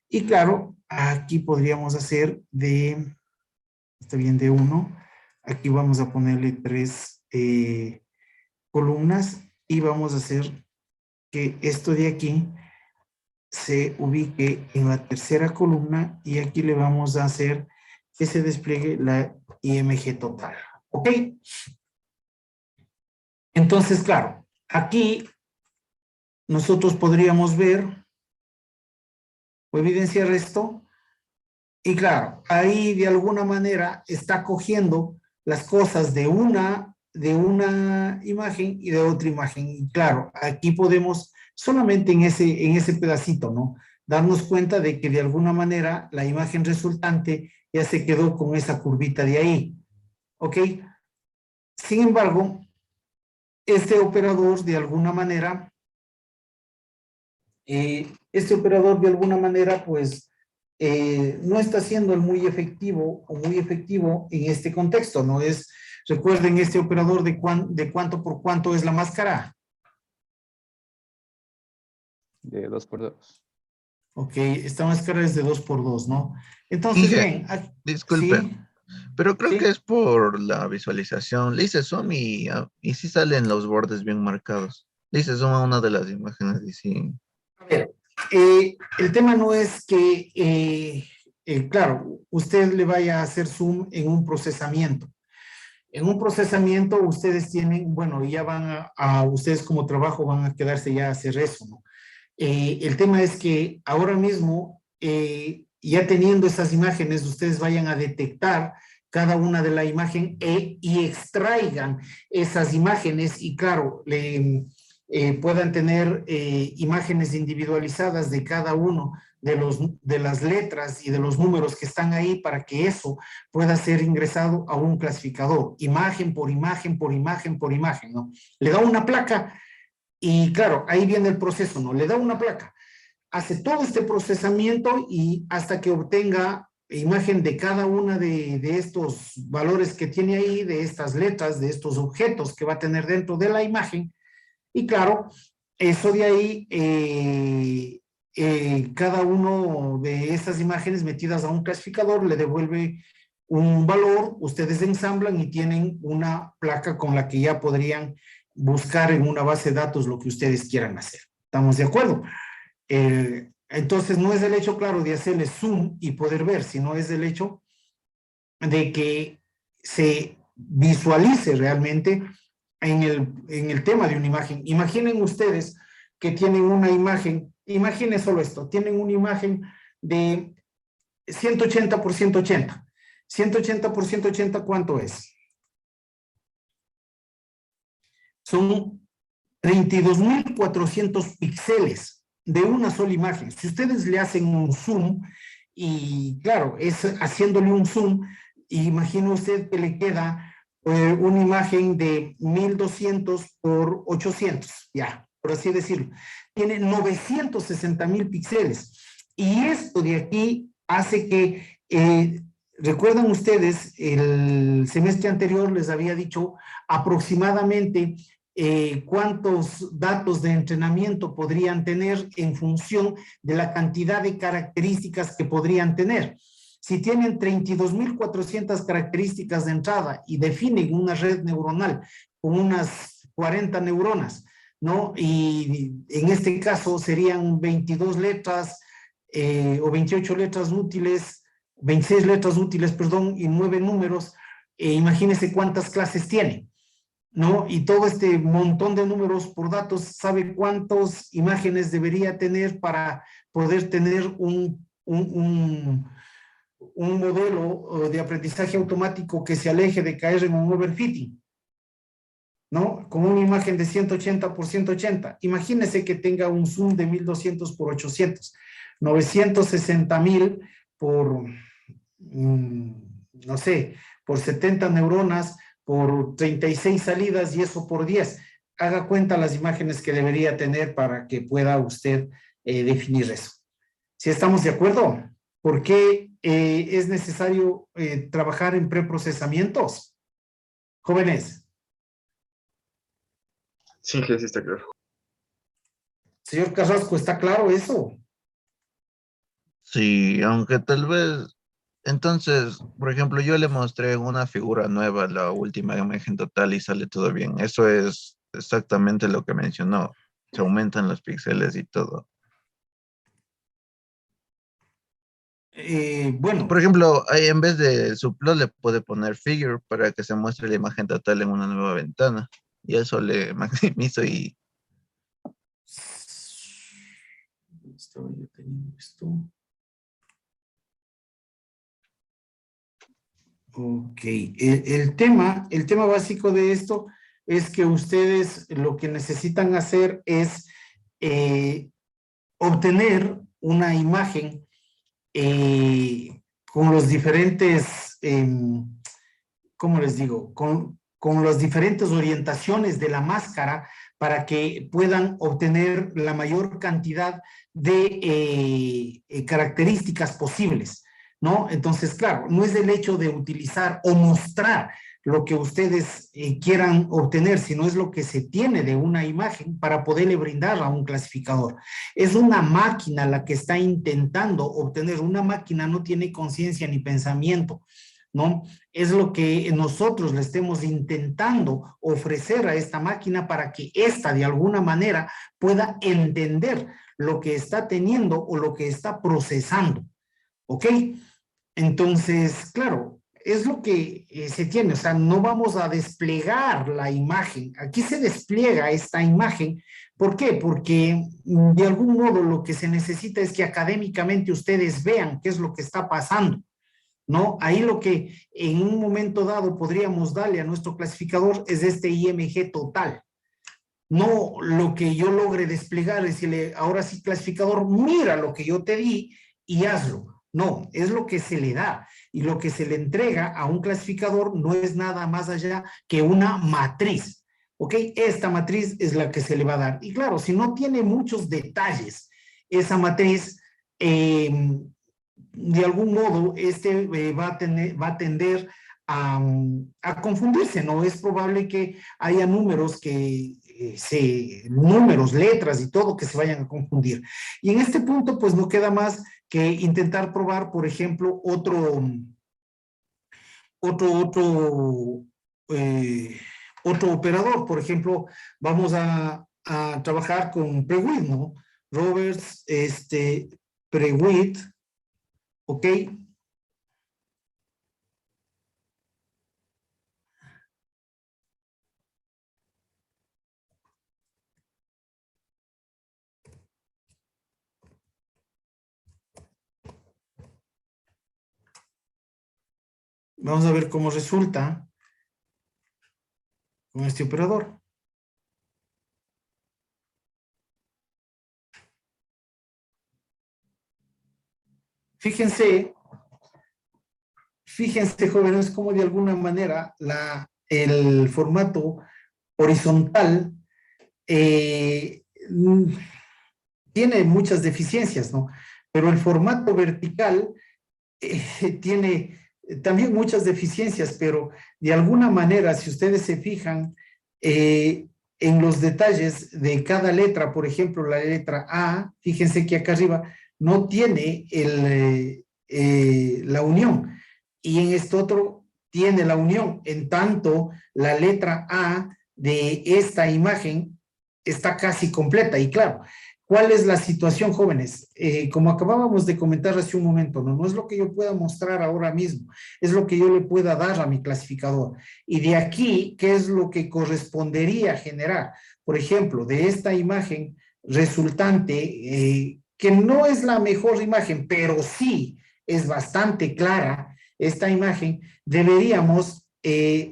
Y claro, aquí podríamos hacer está bien, de 1, aquí vamos a ponerle 3 columnas y vamos a hacer que esto de aquí se ubique en la tercera columna y aquí le vamos a hacer que se despliegue la IMG total. ¿Ok? Entonces, claro, aquí nosotros podríamos ver o evidenciar esto y claro, ahí de alguna manera está cogiendo las cosas de una imagen y de otra imagen. Y claro, aquí podemos solamente en ese pedacito, ¿no? Darnos cuenta de que de alguna manera la imagen resultante ya se quedó con esa curvita de ahí. ¿Ok? Sin embargo, este operador de alguna manera, pues, no está siendo el muy efectivo o muy efectivo en este contexto, ¿no? Recuerden este operador de cuánto por cuánto es la máscara. De 2 por 2. Ok, esta máscara es de 2 por 2, ¿no? Entonces, Inge, ven, disculpe, ¿sí? pero creo ¿Sí? que es por la visualización. Le hice zoom y sí salen los bordes bien marcados. Le hice zoom a una de las imágenes y sí. A ver, el tema no es que, claro, usted le vaya a hacer zoom en un procesamiento. En un procesamiento ustedes tienen, bueno, ya van ustedes como trabajo van a quedarse ya a hacer eso, ¿no? El tema es que ahora mismo, ya teniendo esas imágenes, ustedes vayan a detectar cada una de la imagen y extraigan esas imágenes y claro, puedan tener imágenes individualizadas de cada uno de las letras y de los números que están ahí para que eso pueda ser ingresado a un clasificador, imagen por imagen, por imagen, por imagen, ¿no? Le da una placa y claro, ahí viene el proceso, ¿no? Le da una placa, hace todo este procesamiento y hasta que obtenga imagen de cada una de estos valores que tiene ahí, de estas letras, de estos objetos que va a tener dentro de la imagen. Y claro, eso de ahí, cada uno de estas imágenes metidas a un clasificador le devuelve un valor, ustedes ensamblan y tienen una placa con la que ya podrían buscar en una base de datos lo que ustedes quieran hacer. ¿Estamos de acuerdo? Entonces no es el hecho, claro, de hacerle zoom y poder ver, sino es el hecho de que se visualice realmente en el tema de una imagen. Imaginen ustedes que tienen una imagen, imaginen solo esto, tienen una imagen de 180 por 180. 180 por 180, ¿cuánto es? Son 32.400 píxeles. de una sola imagen. Si ustedes le hacen un zoom, y claro, es haciéndole un zoom, imagina usted que le queda una imagen de 1200 por 800, ya, por así decirlo. Tiene 960,000 píxeles. Y esto de aquí hace que, recuerdan ustedes, el semestre anterior les había dicho aproximadamente cuántos datos de entrenamiento podrían tener en función de la cantidad de características que podrían tener. Si tienen 32,400 características de entrada y definen una red neuronal con unas 40 neuronas, ¿no? Y en este caso serían 22 letras o 28 letras útiles, 26 letras útiles, perdón, y 9 números. Imagínense cuántas clases tiene, ¿no? Y todo este montón de números por datos, ¿sabe cuántas imágenes debería tener para poder tener un modelo de aprendizaje automático que se aleje de caer en un overfitting? ¿No? Con una imagen de 180 por 180. Imagínese que tenga un zoom de 1200 por 800, 960,000 por, no sé, por 70 neuronas, por 36 salidas, y eso por 10. Haga cuenta las imágenes que debería tener para que pueda usted definir eso. ¿Sí estamos de acuerdo? ¿Por qué es necesario trabajar en preprocesamientos? Jóvenes. Sí, que sí está claro. Señor Carrasco, ¿está claro eso? Sí, aunque tal vez, entonces, por ejemplo, yo le mostré una figura nueva, la última imagen total y sale todo bien. Eso es exactamente lo que mencionó. Se aumentan los píxeles y todo. Bueno, Por ejemplo, ahí en vez de subplot le puede poner figure para que se muestre la imagen total en una nueva ventana. Y eso le maximizo y estaba yo teniendo esto. Ok, el tema básico de esto es que ustedes lo que necesitan hacer es obtener una imagen con los diferentes, ¿cómo les digo? Con las diferentes orientaciones de la máscara para que puedan obtener la mayor cantidad de características posibles, ¿no? Entonces, claro, no es el hecho de utilizar o mostrar lo que ustedes quieran obtener, sino es lo que se tiene de una imagen para poderle brindar a un clasificador. Es una máquina la que está intentando obtener. Una máquina no tiene conciencia ni pensamiento, ¿no? Es lo que nosotros le estemos intentando ofrecer a esta máquina para que ésta de alguna manera pueda entender lo que está teniendo o lo que está procesando, ¿ok? Entonces, claro, es lo que se tiene, o sea, no vamos a desplegar la imagen. Aquí se despliega esta imagen. ¿Por qué? Porque de algún modo lo que se necesita es que académicamente ustedes vean qué es lo que está pasando, ¿no? Ahí lo que en un momento dado podríamos darle a nuestro clasificador es este IMG total. No lo que yo logre desplegar, decirle, ahora sí, clasificador, mira lo que yo te di y hazlo. No, es lo que se le da. Y lo que se le entrega a un clasificador no es nada más allá que una matriz. ¿Ok? Esta matriz es la que se le va a dar. Y claro, si no tiene muchos detalles, esa matriz, de algún modo, va a tender a confundirse, ¿no? Es probable que haya números números, letras y todo que se vayan a confundir. Y en este punto, pues no queda más que intentar probar, por ejemplo, otro, eh, otro operador. Por ejemplo, vamos a trabajar con Prewit, ¿no? Roberts, Prewit, ¿ok? Vamos a ver cómo resulta con este operador. fíjense, jóvenes, cómo de alguna manera el formato horizontal tiene muchas deficiencias, ¿no? Pero el formato vertical tiene también muchas deficiencias, pero de alguna manera, si ustedes se fijan en los detalles de cada letra, por ejemplo, la letra A, fíjense que acá arriba no tiene la unión, y en este otro tiene la unión. En tanto, la letra A de esta imagen está casi completa. Y claro, ¿cuál es la situación, jóvenes? Como acabábamos de comentar hace un momento, no es lo que yo pueda mostrar ahora mismo, es lo que yo le pueda dar a mi clasificador. Y de aquí, ¿qué es lo que correspondería generar? Por ejemplo, de esta imagen resultante, que no es la mejor imagen, pero sí es bastante clara esta imagen, deberíamos,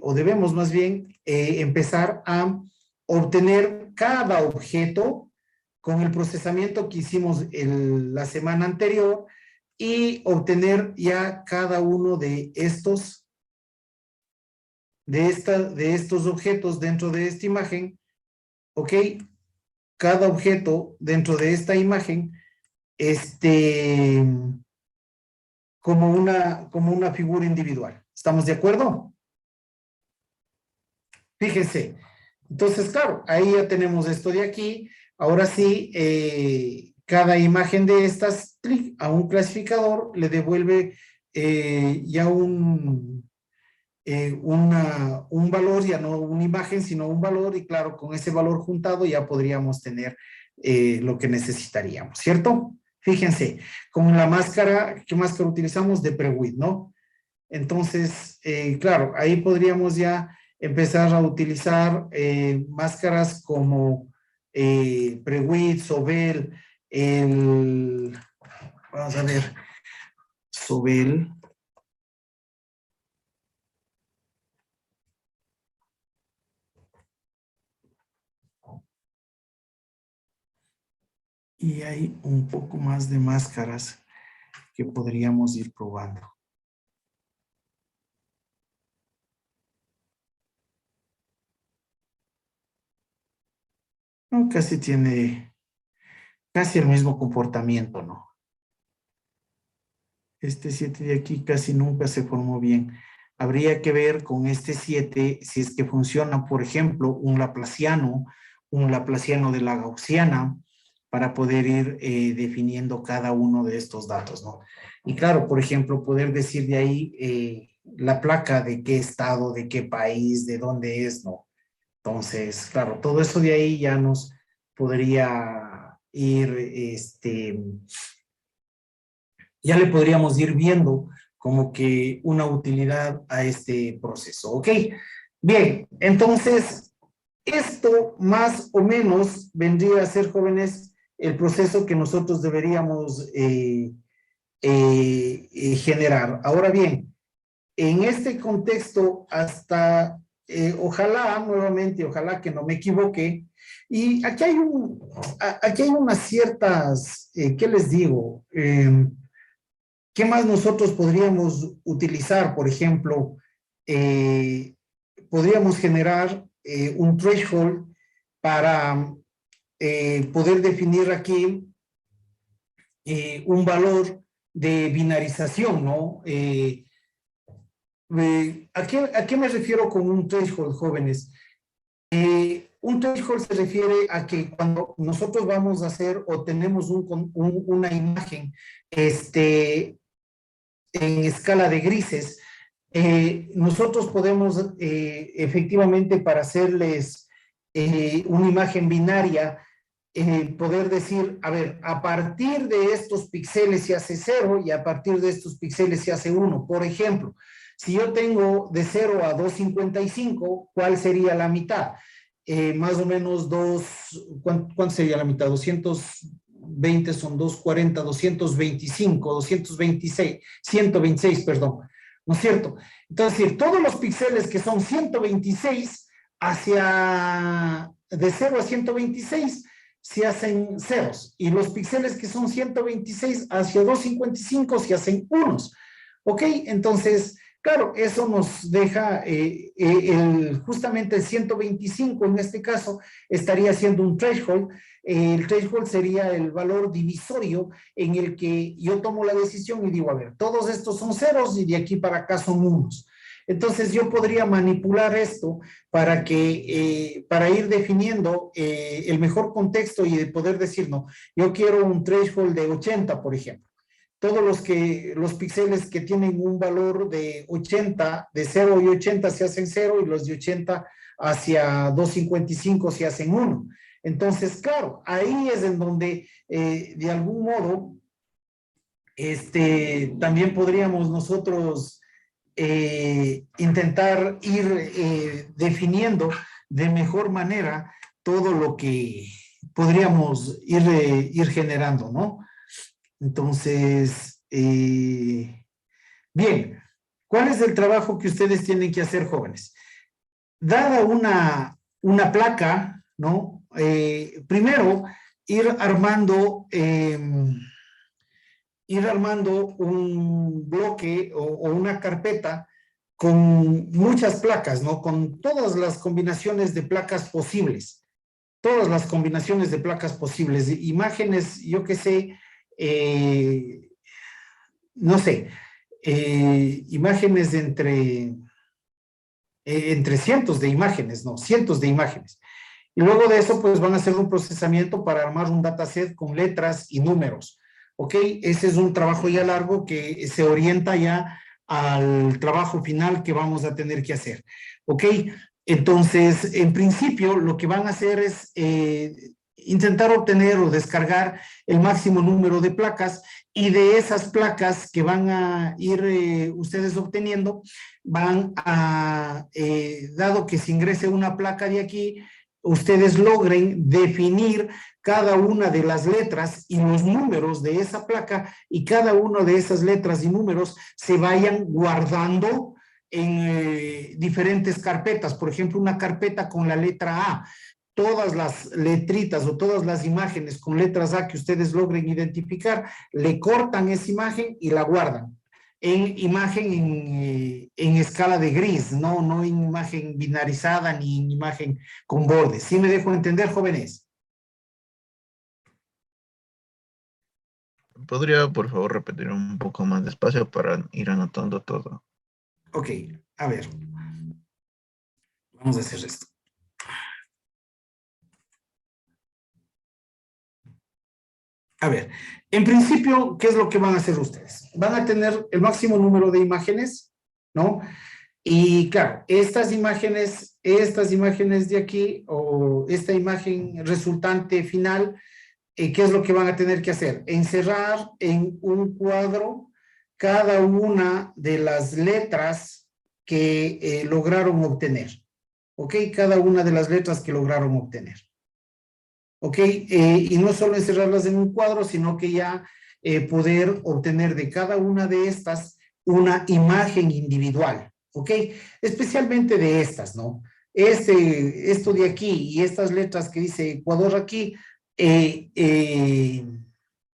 o debemos más bien, empezar a obtener cada objeto con el procesamiento que hicimos la semana anterior y obtener ya cada uno de estos objetos dentro de esta imagen, ¿ok? Cada objeto dentro de esta imagen, como una figura individual. ¿Estamos de acuerdo? Fíjense. Entonces, claro, ahí ya tenemos esto de aquí. Ahora sí, cada imagen de estas, clic a un clasificador, le devuelve ya un valor, ya no una imagen, sino un valor, y claro, con ese valor juntado ya podríamos tener lo que necesitaríamos, ¿cierto? Fíjense, con la máscara, ¿qué máscara utilizamos? De Prewid, ¿no? Entonces, claro, ahí podríamos ya empezar a utilizar máscaras como Prewid, Sobel, vamos a ver, Sobel. Y hay un poco más de máscaras que podríamos ir probando. No, casi tiene el mismo comportamiento, ¿no? Este 7 de aquí casi nunca se formó bien. Habría que ver con este 7 si es que funciona, por ejemplo, un laplaciano de la gaussiana, para poder ir definiendo cada uno de estos datos, ¿no? Y claro, por ejemplo, poder decir de ahí la placa de qué estado, de qué país, de dónde es, ¿no? Entonces, claro, todo eso de ahí ya nos podría ir, ya le podríamos ir viendo como que una utilidad a este proceso, ¿ok? Bien, entonces, esto más o menos vendría a ser, jóvenes, el proceso que nosotros deberíamos generar. Ahora bien, en este contexto, hasta, ojalá, nuevamente, ojalá que no me equivoque, y aquí hay unas ciertas, ¿qué les digo? ¿Qué más nosotros podríamos utilizar? Por ejemplo, podríamos generar un threshold para poder definir aquí un valor de binarización, ¿no? ¿A qué me refiero con un threshold, jóvenes? Un threshold se refiere a que cuando nosotros vamos a hacer o tenemos una imagen en escala de grises, nosotros podemos efectivamente, para hacerles una imagen binaria, poder decir, a ver, a partir de estos píxeles se hace 0 y a partir de estos píxeles se hace 1. Por ejemplo, si yo tengo de 0 a 255, ¿cuál sería la mitad? Más o menos ¿cuánto sería la mitad? 220 son 240, 225, 226, 126, perdón, ¿no es cierto? Entonces, todos los píxeles que son 126 de 0 a 126 se hacen ceros y los píxeles que son 126 hacia 255 se hacen unos. ¿Ok? Entonces, claro, eso nos deja justamente el 125 en este caso estaría siendo un threshold. El threshold sería el valor divisorio en el que yo tomo la decisión y digo, a ver, todos estos son ceros y de aquí para acá son unos. Entonces yo podría manipular esto para ir definiendo el mejor contexto y de poder decir, no, yo quiero un threshold de 80, por ejemplo. Todos los píxeles que tienen un valor de 80, de 0 y 80 se hacen 0 y los de 80 hacia 255 se hacen 1. Entonces, claro, ahí es en donde de algún modo también podríamos nosotros intentar ir definiendo de mejor manera todo lo que podríamos ir generando, ¿no? Entonces, bien, ¿cuál es el trabajo que ustedes tienen que hacer, jóvenes? Dada una placa, ¿no? Primero, ir armando un bloque o una carpeta con muchas placas, ¿no? Con todas las combinaciones de placas posibles. Todas las combinaciones de placas posibles. Imágenes, yo qué sé, no sé, imágenes entre cientos de imágenes, ¿no? Cientos de imágenes. Y luego de eso, pues van a hacer un procesamiento para armar un dataset con letras y números. ¿Ok? Ese es un trabajo ya largo que se orienta ya al trabajo final que vamos a tener que hacer. ¿Ok? Entonces, en principio, lo que van a hacer es intentar obtener o descargar el máximo número de placas y de esas placas que van a ir ustedes obteniendo, van a, dado que se ingrese una placa de aquí, ustedes logren definir cada una de las letras y los números de esa placa y cada una de esas letras y números se vayan guardando en diferentes carpetas. Por ejemplo, una carpeta con la letra A. Todas las letritas o todas las imágenes con letras A que ustedes logren identificar, le cortan esa imagen y la guardan en imagen en escala de gris, no en imagen binarizada ni en imagen con bordes. ¿Sí me dejo entender, jóvenes? ¿Podría, por favor, repetir un poco más despacio para ir anotando todo? Ok, a ver. Vamos a hacer esto. A ver, en principio, ¿qué es lo que van a hacer ustedes? Van a tener el máximo número de imágenes, ¿no? Y claro, estas imágenes de aquí, o esta imagen resultante final, ¿qué es lo que van a tener que hacer? Encerrar en un cuadro cada una de las letras que lograron obtener. ¿Ok? Cada una de las letras que lograron obtener. ¿Ok? Y no solo encerrarlas en un cuadro, sino que ya poder obtener de cada una de estas una imagen individual. ¿Ok? Especialmente de estas, ¿no? Esto de aquí y estas letras que dice Ecuador aquí,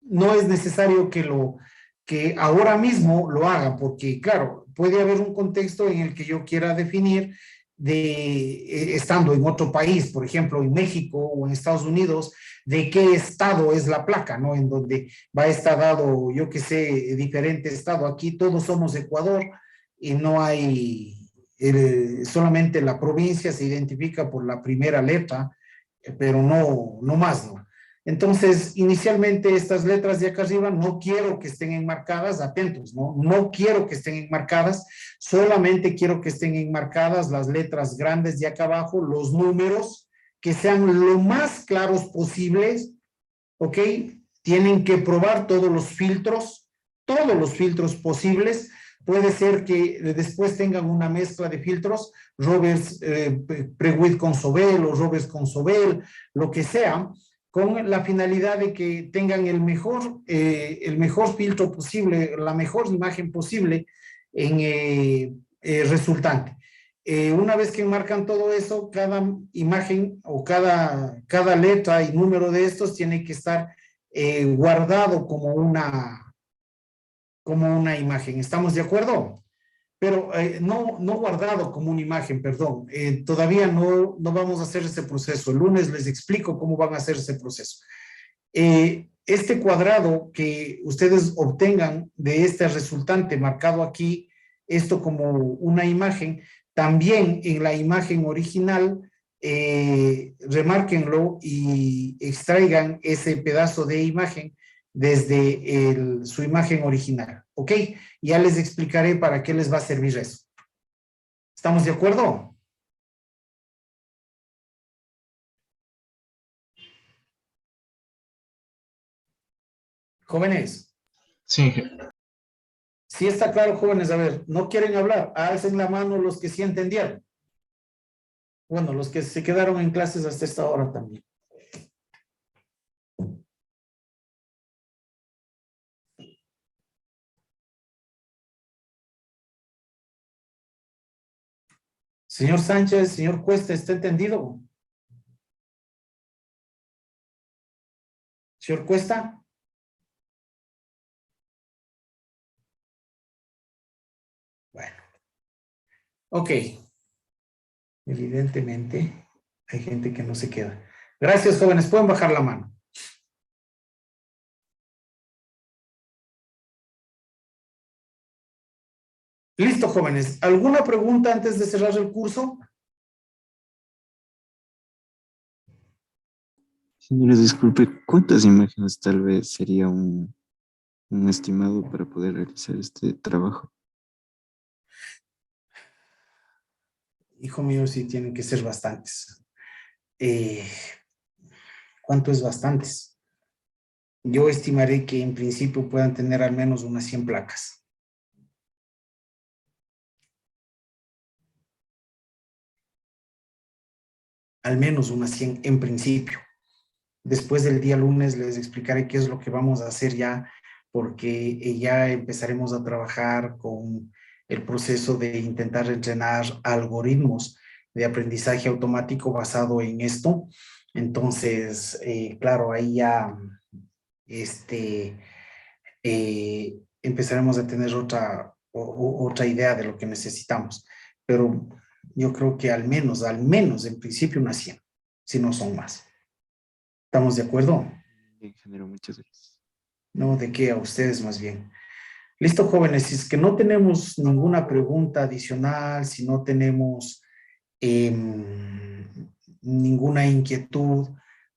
no es necesario que ahora mismo lo haga, porque claro, puede haber un contexto en el que yo quiera definir estando en otro país, por ejemplo, en México o en Estados Unidos, de qué estado es la placa, ¿no? En donde va a estar dado, yo qué sé, diferente estado. Aquí todos somos Ecuador y no hay, solamente la provincia se identifica por la primera letra, pero no más, ¿no? Entonces, inicialmente estas letras de acá arriba no quiero que estén enmarcadas, atentos, ¿no? No quiero que estén enmarcadas, solamente quiero que estén enmarcadas las letras grandes de acá abajo, los números, que sean lo más claros posibles, ¿ok? Tienen que probar todos los filtros posibles. Puede ser que después tengan una mezcla de filtros, Roberts Prewitt con Sobel o Roberts con Sobel, lo que sea, con la finalidad de que tengan el mejor filtro posible, la mejor imagen posible en resultante. Una vez que enmarcan todo eso, cada imagen o cada letra y número de estos tiene que estar guardado como una imagen. ¿Estamos de acuerdo? Pero no guardado como una imagen, perdón. Todavía no vamos a hacer ese proceso. El lunes les explico cómo van a hacer ese proceso. Este cuadrado que ustedes obtengan de este resultante marcado aquí, esto como una imagen, también en la imagen original, remárquenlo y extraigan ese pedazo de imagen desde su imagen original, ¿ok? Ya les explicaré para qué les va a servir eso. ¿Estamos de acuerdo? Jóvenes. Sí, Sí está claro, jóvenes. A ver, ¿no quieren hablar? Alcen la mano los que sí entendieron. Bueno, los que se quedaron en clases hasta esta hora también. Señor Sánchez, señor Cuesta, ¿está entendido? Señor Cuesta. Bueno. Ok. Evidentemente, hay gente que no se queda. Gracias, jóvenes. Pueden bajar la mano. Listo, jóvenes. ¿Alguna pregunta antes de cerrar el curso? Señores, disculpe, ¿cuántas imágenes tal vez sería un estimado para poder realizar este trabajo? Hijo mío, sí tienen que ser bastantes. ¿Cuánto es bastantes? Yo estimaré que en principio puedan tener al menos unas 100 placas. Al menos unas 100 en principio. Después del día lunes les explicaré qué es lo que vamos a hacer ya, porque ya empezaremos a trabajar con el proceso de intentar entrenar algoritmos de aprendizaje automático basado en esto. Entonces, claro, ahí ya empezaremos a tener otra idea de lo que necesitamos. Pero yo creo que al menos en principio unas 100, si no son más. ¿Estamos de acuerdo? Ingeniero, muchas gracias. No, ¿de qué? A ustedes más bien. Listo, jóvenes, si es que no tenemos ninguna pregunta adicional, si no tenemos ninguna inquietud,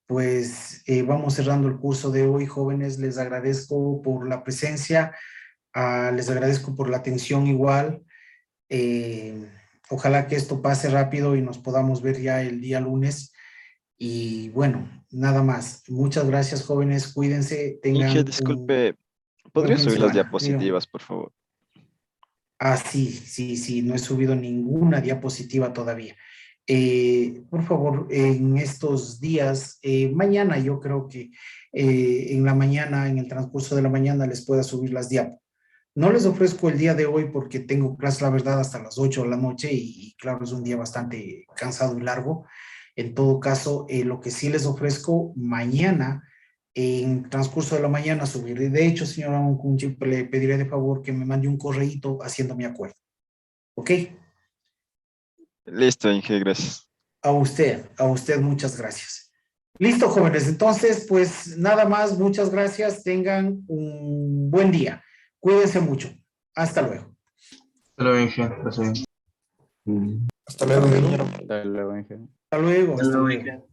pues vamos cerrando el curso de hoy, jóvenes. Les agradezco por la presencia, les agradezco por la atención igual. Ojalá que esto pase rápido y nos podamos ver ya el día lunes. Y bueno, nada más. Muchas gracias, jóvenes. Cuídense. Tengan Inge, un disculpe, buen ¿podría fin de subir las semana. diapositivas, por favor? Sí. No he subido ninguna diapositiva todavía. Por favor, en estos días, mañana yo creo que en la mañana, en el transcurso de la mañana, les pueda subir las diapositivas. No les ofrezco el día de hoy porque tengo clase, la verdad, hasta las 8 de la noche y claro, es un día bastante cansado y largo. En todo caso, lo que sí les ofrezco mañana, en transcurso de la mañana, subiré. De hecho, señora Oncunchi, le pediré de favor que me mande un correíto haciendo mi acuerdo. ¿Ok? Listo, Inge, gracias. A usted muchas gracias. Listo, jóvenes. Entonces, pues nada más, muchas gracias. Tengan un buen día. Cuídense mucho. Hasta luego. hasta luego, Inge. Gracias. Mm. Hasta luego, ingeniero. Hasta luego, ingeniero. Hasta luego. Hasta luego, ingeniero.